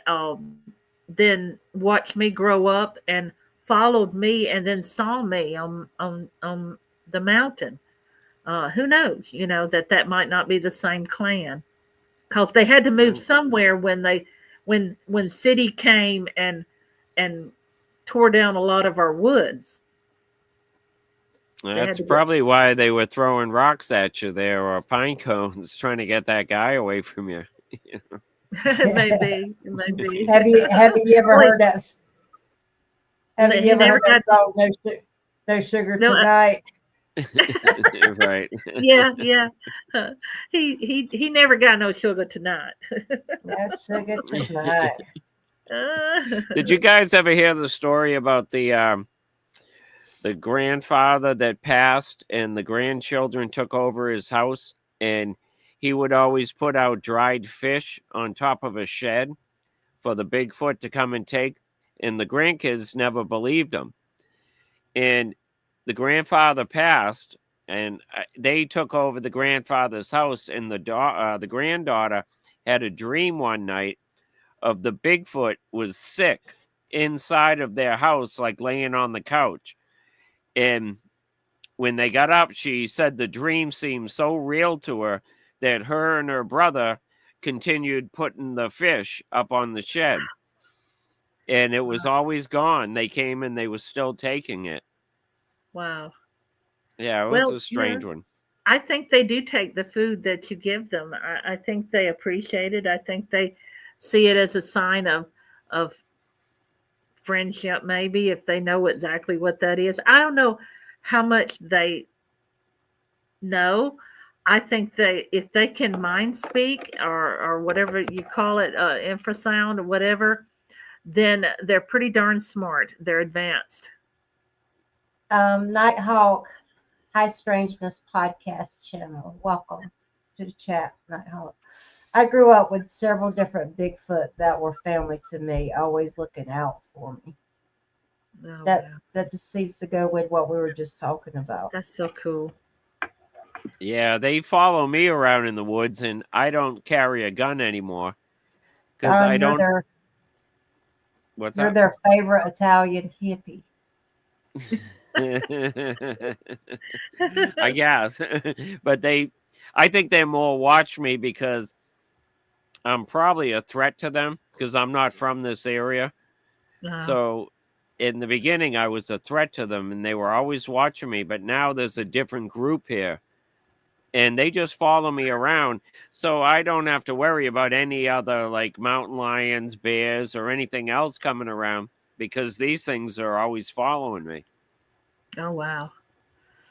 then watched me grow up and followed me and then saw me on the mountain. Who knows, that might not be the same clan, because they had to move somewhere when city came and tore down a lot of our woods. That's probably why they were throwing rocks at you there, or pine cones, trying to get that guy away from you. Maybe. Have you ever heard that? Have you ever heard that song, No Sugar Tonight? Right. Yeah. He never got no sugar tonight. No sugar tonight. Did you guys ever hear the story about the grandfather that passed and the grandchildren took over his house, and he would always put out dried fish on top of a shed for the Bigfoot to come and take, and the grandkids never believed him. And the grandfather passed, and they took over the grandfather's house, and the granddaughter had a dream one night of the Bigfoot was sick inside of their house, like laying on the couch. And when they got up, she said the dream seemed so real to her that her and her brother continued putting the fish up on the shed. And it was always gone. They came and they were still taking it. Wow. Yeah, it was Well, a strange one. I think they do take the food that you give them. I think they appreciate it. I think they see it as a sign of friendship, maybe, if they know exactly what that is. I don't know how much they know. I think if they can mind speak or whatever you call it, infrasound or whatever, then they're pretty darn smart. They're advanced. Nighthawk, High Strangeness podcast channel. Welcome to the chat, Nighthawk. I grew up with several different Bigfoot that were family to me, always looking out for me. Oh, That just seems to go with what we were just talking about. that's so cool. Yeah, they follow me around in the woods, and I don't carry a gun anymore because I don't. What's You're that? their favorite Italian hippie. I guess, but I think they more watch me because I'm probably a threat to them because I'm not from this area. So in the beginning, I was a threat to them and they were always watching me. But now there's a different group here and they just follow me around. So I don't have to worry about any other like mountain lions, bears, or anything else coming around because these things are always following me. Oh, wow.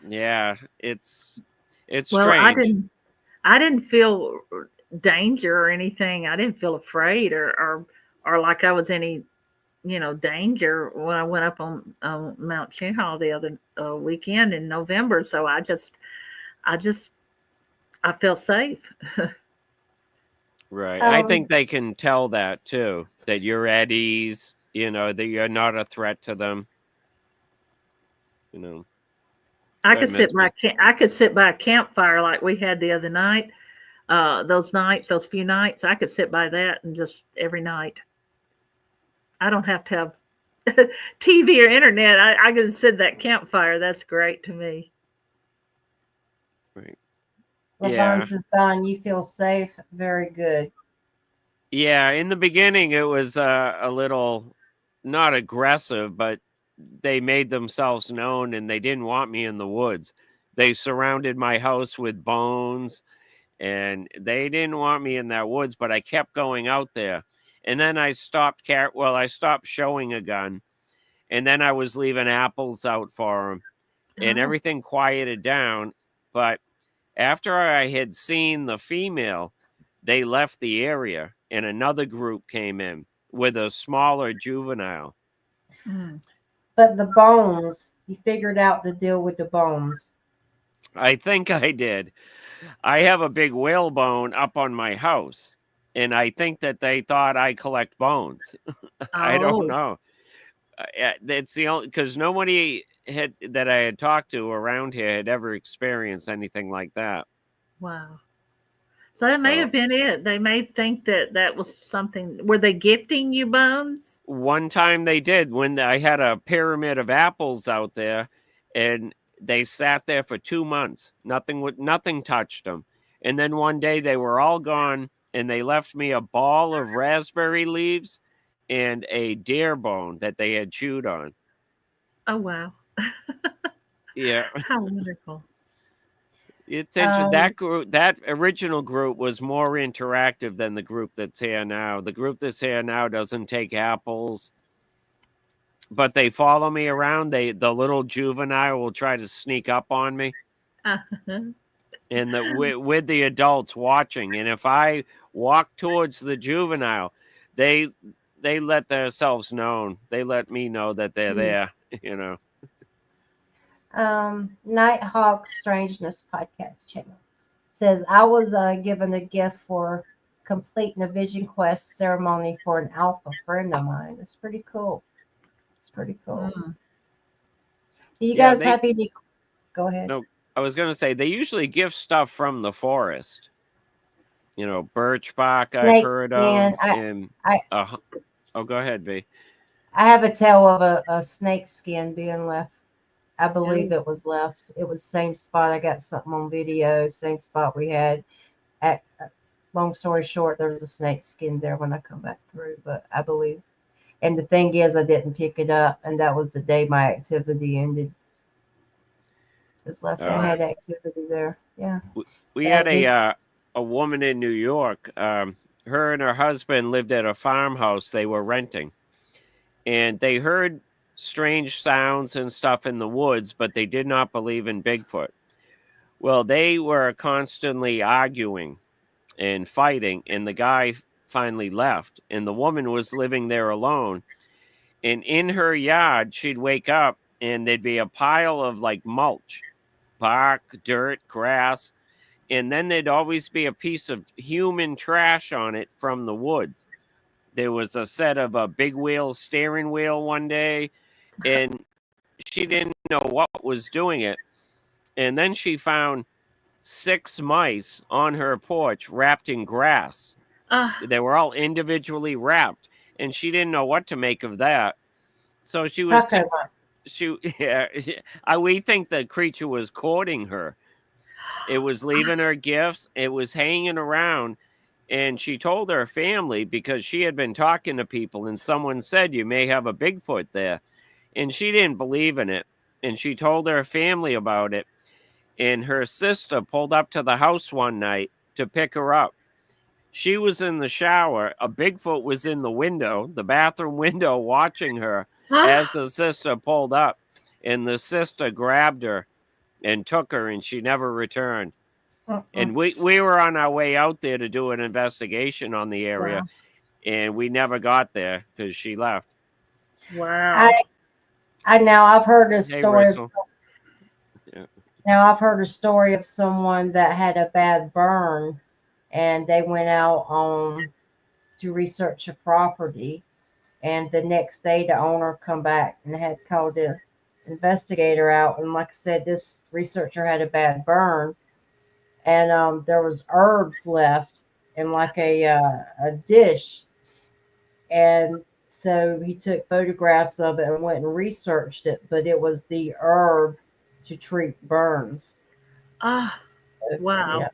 Yeah, it's well, strange. I didn't feel danger or anything. I didn't feel afraid or like I was any, danger when I went up on Mount Cheaha the other weekend in November. So I felt safe. Right. I think they can tell that too, that you're at ease, that you're not a threat to them. I could sit by a campfire like we had the other night. Those few nights, I could sit by that and just every night. I don't have to have TV or internet. I could sit at that campfire. That's great to me. Right. LaVon says, Don, you feel safe. Very good. Yeah. In the beginning, it was a little not aggressive, but they made themselves known and they didn't want me in the woods. They surrounded my house with bones and they didn't want me in that woods, but I kept going out there. And then I stopped showing a gun. And then I was leaving apples out for them and everything quieted down. But after I had seen the female, they left the area and another group came in with a smaller juvenile. But the bones, you figured out the deal with the bones. I think I did. I have a big whalebone up on my house, and I think that they thought I collect bones. I don't know. It's the only because nobody that I had talked to around here had ever experienced anything like that. Wow. So that may have been it. They may think that was something. Were they gifting you bones? One time they did when I had a pyramid of apples out there, and they sat there for 2 months. Nothing touched them. And then one day they were all gone, and they left me a ball of raspberry leaves and a deer bone that they had chewed on. Oh, wow. Yeah. How wonderful. It's interesting. That original group was more interactive than the group that's here now. The group that's here now doesn't take apples, but they follow me around. The little juvenile will try to sneak up on me, and with the adults watching. And if I walk towards the juvenile, they let themselves known. They let me know that they're there. Nighthawk Strangeness podcast channel says, I was given a gift for completing a vision quest ceremony for an alpha friend of mine. It's pretty cool. Do you guys have any? Go ahead. No, I was going to say they usually gift stuff from the forest. Birch bark I've heard of. Go ahead, B. I have a tale of a snake skin being left I believe it was left. It was the same spot. I got something on video, same spot we had. At, long story short, there was a snake skin there when I come back through, but I believe. And the thing is, I didn't pick it up, and that was the day my activity ended. Because last I had activity there. Yeah. We had a woman in New York. Her and her husband lived at a farmhouse they were renting, and they heard strange sounds and stuff in the woods, but they did not believe in Bigfoot. Well, they were constantly arguing and fighting, and the guy finally left, and the woman was living there alone. And in her yard, she'd wake up and there'd be a pile of like mulch, bark, dirt, grass, and then there'd always be a piece of human trash on it from the woods. There was a set of a big wheel steering wheel one day, and she didn't know what was doing it. And then she found 6 mice on her porch wrapped in grass. They were all individually wrapped, and she didn't know what to make of that. So she was we think the creature was courting her. It was leaving her gifts. It was hanging around, and she told her family because she had been talking to people, and someone said you may have a Bigfoot there, and she didn't believe in it. And she told her family about it, and her sister pulled up to the house one night to pick her up. She was in the shower. A Bigfoot was in the window, the bathroom window, watching her as the sister pulled up, and the sister grabbed her and took her, and she never returned. And we were on our way out there to do an investigation on the area, and we never got there because she left. Wow. I now I've heard a story. Now I've heard a story of someone that had a bad burn, and they went out to research a property, and the next day the owner come back and had called the investigator out, and like I said, this researcher had a bad burn, and there was herbs left in like a dish, and so he took photographs of it and went and researched it, but it was the herb to treat burns. Wow. Yeah,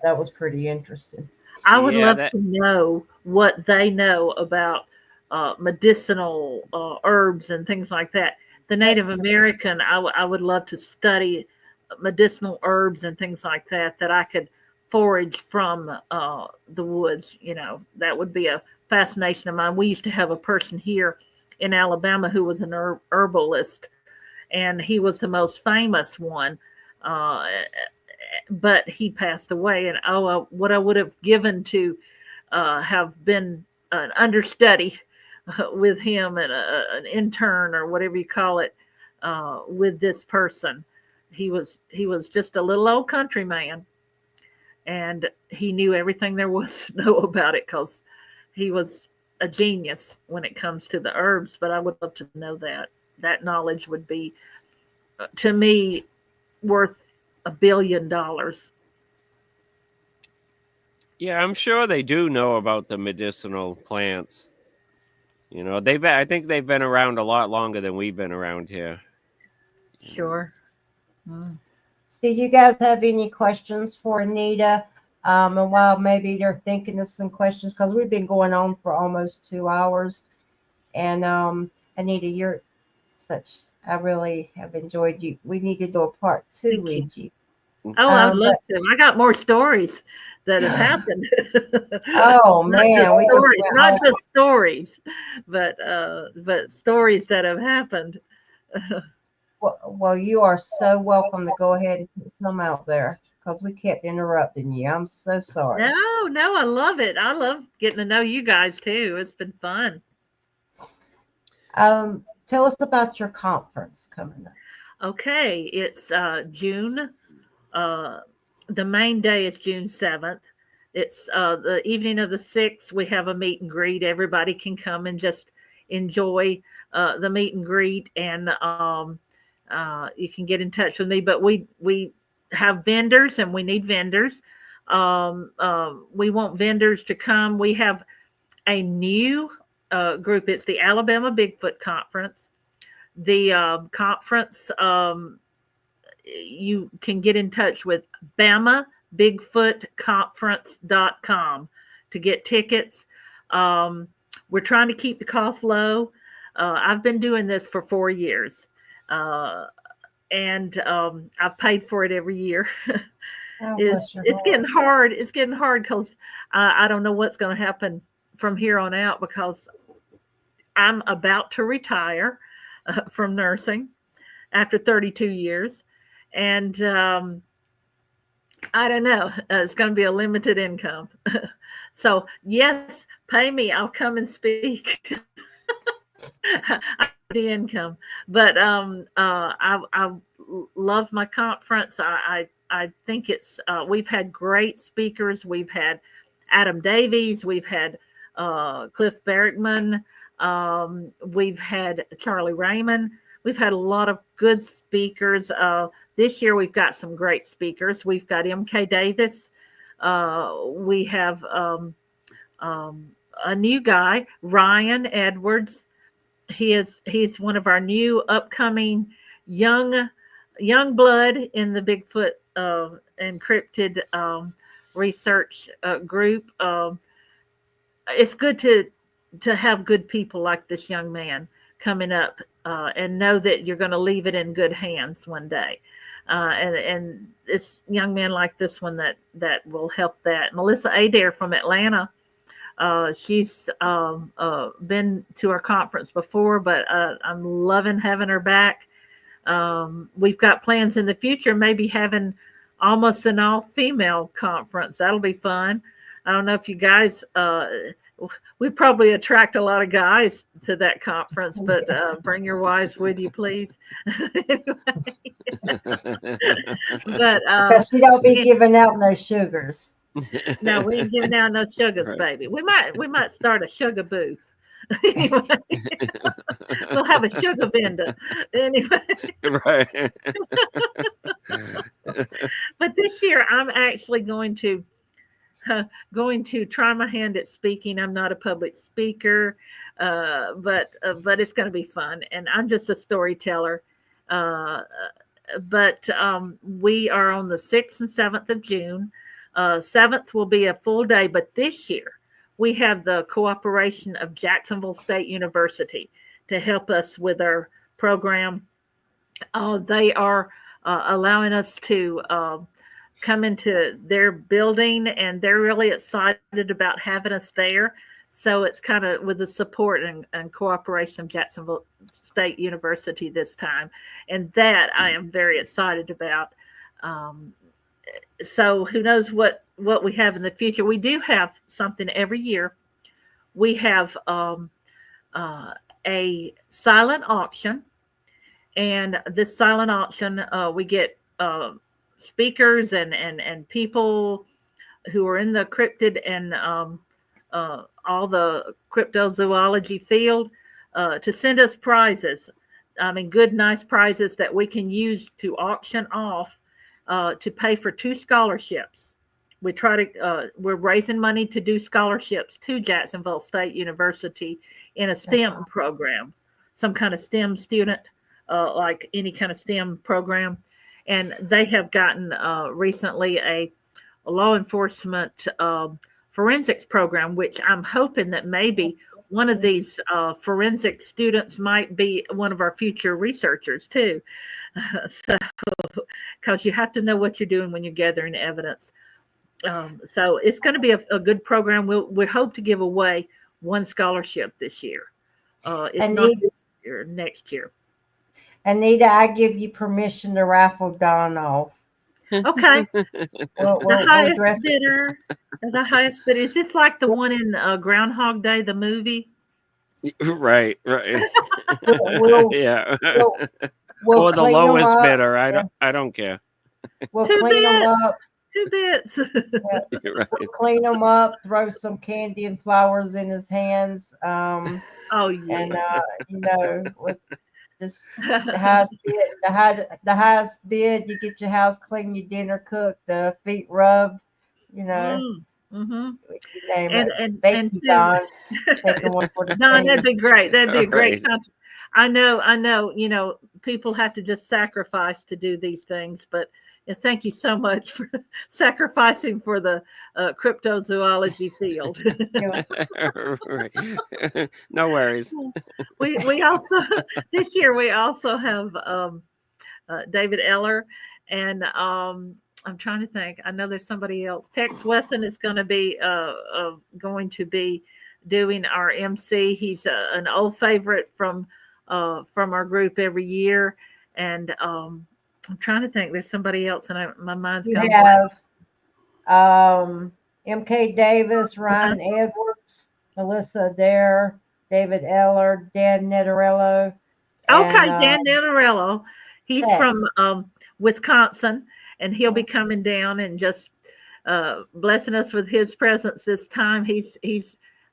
that was pretty interesting. I would love to know what they know about medicinal herbs and things like that. The Native American, I would love to study medicinal herbs and things like that I could forage from the woods. You know, that would be a fascination of mine. We used to have a person here in Alabama who was an herbalist, and he was the most famous one. But he passed away, and what I would have given to have been an understudy with him and an intern or whatever you call it with this person. He was just a little old country man, and he knew everything there was to know about it because he was a genius when it comes to the herbs. But I would love to know that knowledge would be, to me, worth $1 billion. Yeah, I'm sure they do know about the medicinal plants. You know, I think they've been around a lot longer than we've been around here. Sure. Do you guys have any questions for Anita? And while maybe they're thinking of some questions, because we've been going on for almost 2 hours. And Anita, you're I really have enjoyed you. We need to do a part 2 with you. Oh, I'd love to. I got more stories that have happened. Oh man, not just stories, but stories that have happened. Well, you are so welcome to go ahead and put some out there because we kept interrupting you. I'm so sorry. No, I love it. I love getting to know you guys too. It's been fun. Tell us about your conference coming up. Okay, it's June. The main day is June 7th. It's the evening of the 6th. We have a meet and greet. Everybody can come and just enjoy the meet and greet, and you can get in touch with me. But we have vendors, and we need vendors. We want vendors to come. We have a new group. It's the Alabama Bigfoot Conference. the conference, you can get in touch with BamaBigfootConference.com to get tickets. We're trying to keep the cost low. I've been doing this for 4 years, and I've paid for it every year. It's getting hard. It's getting hard because I don't know what's going to happen from here on out, because I'm about to retire from nursing after 32 years. And I don't know. It's going to be a limited income. So, yes, pay me. I'll come and speak. The income. But I love my conference. I think it's we've had great speakers. We've had Adam Davies. We've had Cliff Barrickman. We've had Charlie Raymond. We've had a lot of good speakers. This year we've got some great speakers. We've got M.K. Davis. We have a new guy, Ryan Edwards. He's one of our new upcoming young blood in the Bigfoot encrypted research group. It's good to have good people like this young man coming up, and know that you're going to leave it in good hands one day. And it's young men like this one that will help that. Melissa Adair from Atlanta. She's been to our conference before, but I'm loving having her back. We've got plans in the future, maybe having almost an all-female conference. That'll be fun. I don't know if you guys, we probably attract a lot of guys to that conference, but bring your wives with you, please. But because she don't be giving out no sugars. No, we ain't giving out no sugars, right. Baby. We might start a sugar booth. Anyway, we'll have a sugar vendor. Anyway, right. But this year, I'm actually going to try my hand at speaking. I'm not a public speaker, but it's going to be fun, and I'm just a storyteller. But we are on the 6th and 7th of June. 7th will be a full day, but this year we have the cooperation of Jacksonville State University to help us with our program. They are allowing us to come into their building, and they're really excited about having us there. So it's kind of with the support and cooperation of Jacksonville State University this time. And that I am very excited about. So who knows what we have in the future. We do have something every year. We have a silent auction. And this silent auction, we get speakers and people who are in the cryptid and all the cryptozoology field to send us prizes. I mean, good, nice prizes that we can use to auction off to pay for 2 scholarships. We're raising money to do scholarships to Jacksonville State University in a STEM program, some kind of STEM student, like any kind of STEM program. And they have gotten recently a law enforcement forensics program, which I'm hoping that maybe one of these forensic students might be one of our future researchers too. So, because you have to know what you're doing when you're gathering evidence. So it's going to be a good program. We hope to give away 1 scholarship this year. If not this year, next year. Anita, I give you permission to raffle Don off. Okay. The highest bidder. The highest bidder. Is this like the one in Groundhog Day, the movie? Right. Yeah. Or the lowest bidder. I don't care. We'll clean them up. 2 bits. Yeah. Right. We'll clean them up. Throw some candy and flowers in his hands. Oh yeah. And with just the highest bid, you get your house clean, your dinner cooked, the feet rubbed. Mm-hmm. Name and Don, Don, that'd be great. That'd be a great country. I know. You know, people have to just sacrifice to do these things, but thank you so much for sacrificing for the cryptozoology field. Right. No worries. We also this year we also have David Eller, and I'm trying to think. I know there's somebody else. Tex Wesson is going to be doing our MC. He's an old favorite from our group every year, and I'm trying to think. There's somebody else, and my mind's You gone have MK Davis, Ryan Edwards, Melissa Adair, David Eller, Dan Nettarello. Okay, Dan Nettarello. He's Tex. from Wisconsin, and he'll be coming down and just blessing us with his presence this time. He's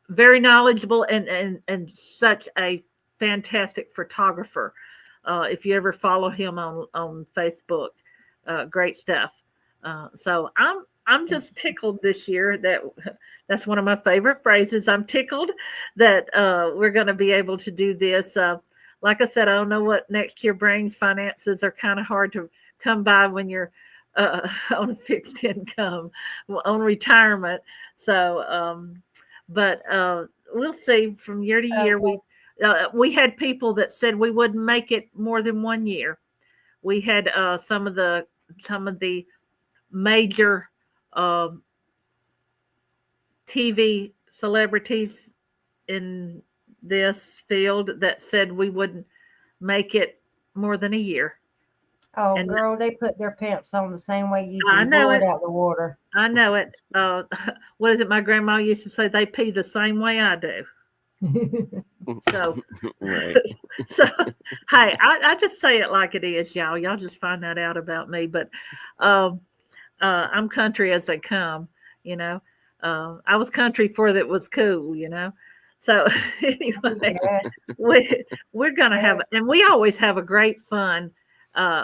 very knowledgeable and such a fantastic photographer. If you ever follow him on Facebook, great stuff. So I'm just tickled this year that's one of my favorite phrases. I'm tickled that we're going to be able to do this. Like I said, I don't know what next year brings. Finances are kind of hard to come by when you're on a fixed income, on retirement. So, but we'll see from year to year. We had people that said we wouldn't make it more than 1 year. We had some of the major TV celebrities in this field that said we wouldn't make it more than a year. Oh, and girl, they put their pants on the same way you do. I know it. Out the water. I know it. What is it? My grandma used to say they pee the same way I do. So, right. So, hey, I just say it like it is, y'all. Y'all just find that out about me. But I'm country as they come, you know. I was country before that was cool, you know. So anyway, we're gonna have, and we always have a great fun.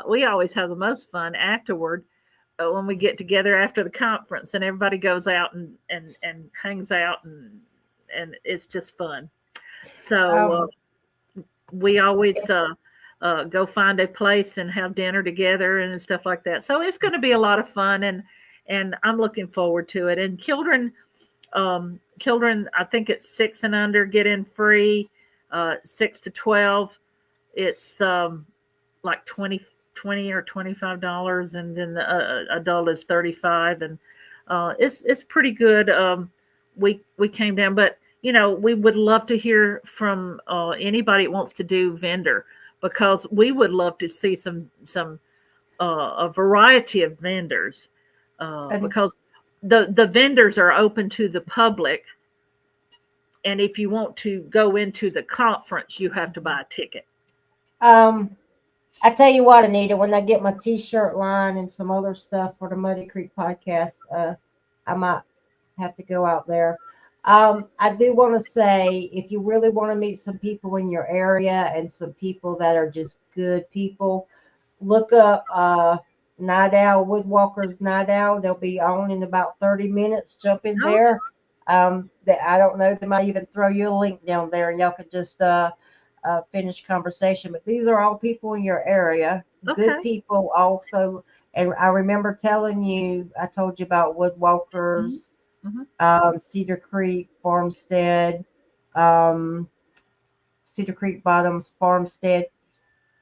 We always have the most fun afterward when we get together after the conference, and everybody goes out and hangs out, and it's just fun. So we always go find a place and have dinner together and stuff like that. So it's going to be a lot of fun, and I'm looking forward to it. And children, I think it's 6 and under get in free. 6 to 12, it's like $20 or $25, and then the adult is $35, and it's pretty good. We came down, but you know, we would love to hear from anybody that wants to do vendor, because we would love to see a variety of vendors, because the vendors are open to the public, and if you want to go into the conference, you have to buy a ticket. I tell you what, Anita, when I get my t-shirt line and some other stuff for the Muddy Creek podcast, I might have to go out there. I do want to say, if you really want to meet some people in your area and some people that are just good people, look up Night Owl, Woodwalkers Night Owl. They'll be on in about 30 minutes. Jump in there. I don't know, they might even throw you a link down there, and y'all could just finish conversation. But these are all people in your area, good people also. And I remember telling you, I told you about Woodwalkers, Cedar Creek, Farmstead, Cedar Creek Bottoms, Farmstead.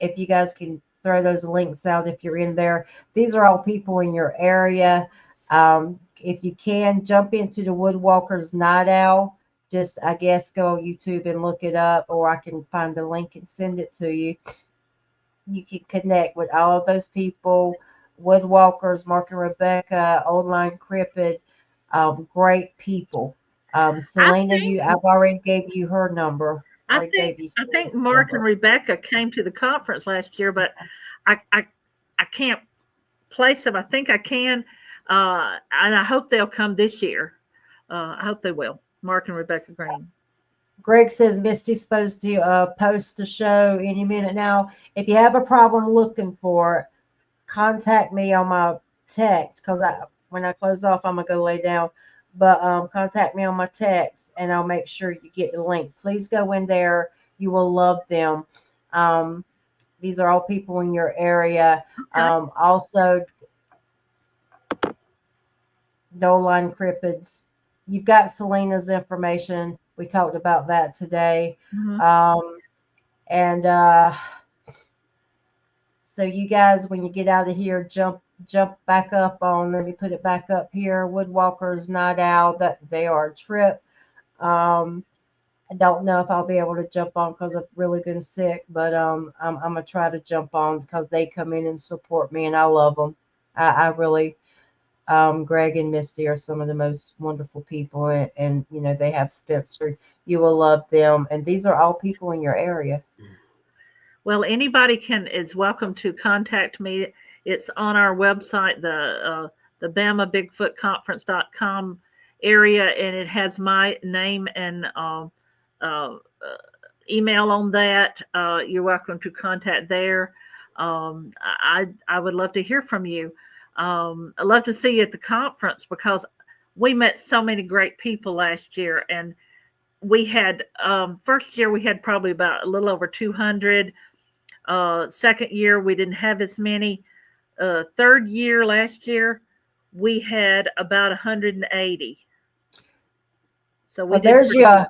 If you guys can throw those links out if you're in there. These are all people in your area. If you can, jump into the Woodwalkers Night Owl. Just, I guess, go on YouTube and look it up, or I can find the link and send it to you. You can connect with all of those people. Woodwalkers, Mark and Rebecca, Old Line Cryptid, great people. Selena, I've already gave you her number. I think Mark and Rebecca came to the conference last year, but I can't place them. I think I can, and I hope they'll come this year. I hope they will. Mark and Rebecca Green. Greg says Misty's supposed to post the show any minute now. If you have a problem looking for it, contact me on my text, because when I close off, I'm going to go lay down. But contact me on my text, and I'll make sure you get the link. Please go in there. You will love them. These are all people in your area. Okay. Also, Doline cryptids. You've got Selena's information. We talked about that today. Mhm. And so you guys, when you get out of here, jump back up on. Let me put it back up here. Woodwalkers Night Owl. That they are a trip. I don't know if I'll be able to jump on because I've really been sick, but I'm gonna try to jump on because they come in and support me, and I love them. I really. Greg and Misty are some of the most wonderful people, and you know they have Spencer. You will love them, and these are all people in your area. Well, anybody is welcome to contact me. It's on our website, the Bama Bigfoot Conference.com area, and it has my name and email on that. You're welcome to contact there. I would love to hear from you. I'd love to see you at the conference because we met so many great people last year, and we had first year we had probably about a little over 200. Second year we didn't have as many. Third year last year we had about 180. So we did pretty good.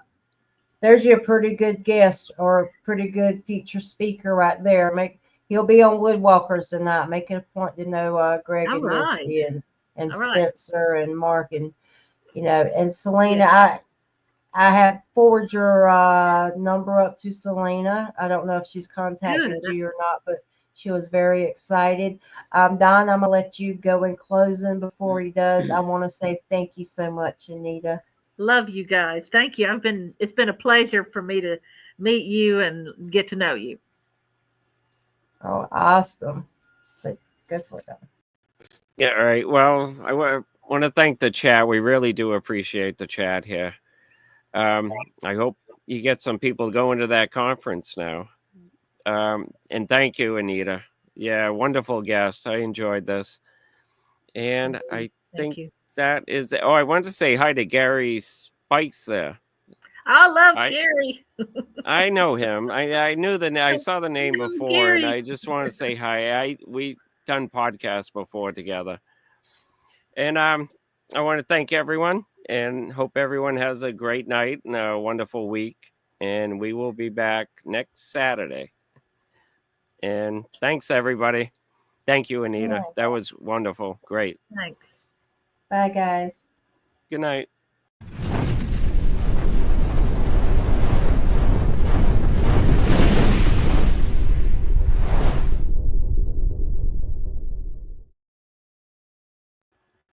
There's your pretty good guest or a pretty good feature speaker right there. He'll be on Woodwalkers tonight. Make it a point to know Greg All and right. Misty and All right. Spencer and Mark and and Selena. Yeah. I have forwarded your number up to Selena. I don't know if she's contacted Good. you or not, but she was very excited. Don, I'm gonna let you go in closing before he does. I want to say thank you so much, Anita. Love you guys. Thank you. It's been a pleasure for me to meet you and get to know you. Oh, awesome. So good for them. Yeah, all right. Well, I want to thank the chat. We really do appreciate the chat here. I hope you get some people going to that conference now. And thank you, Anita. Yeah, wonderful guest. I enjoyed this. And I think that is. Oh, I wanted to say hi to Gary Spikes there. I love Gary. I know him. I knew I saw the name before, Gary. and I just want to say hi. We done podcasts before together, and I want to thank everyone, and hope everyone has a great night and a wonderful week. And we will be back next Saturday. And thanks, everybody. Thank you, Anita. That was wonderful. Great. Thanks. Bye, guys. Good night.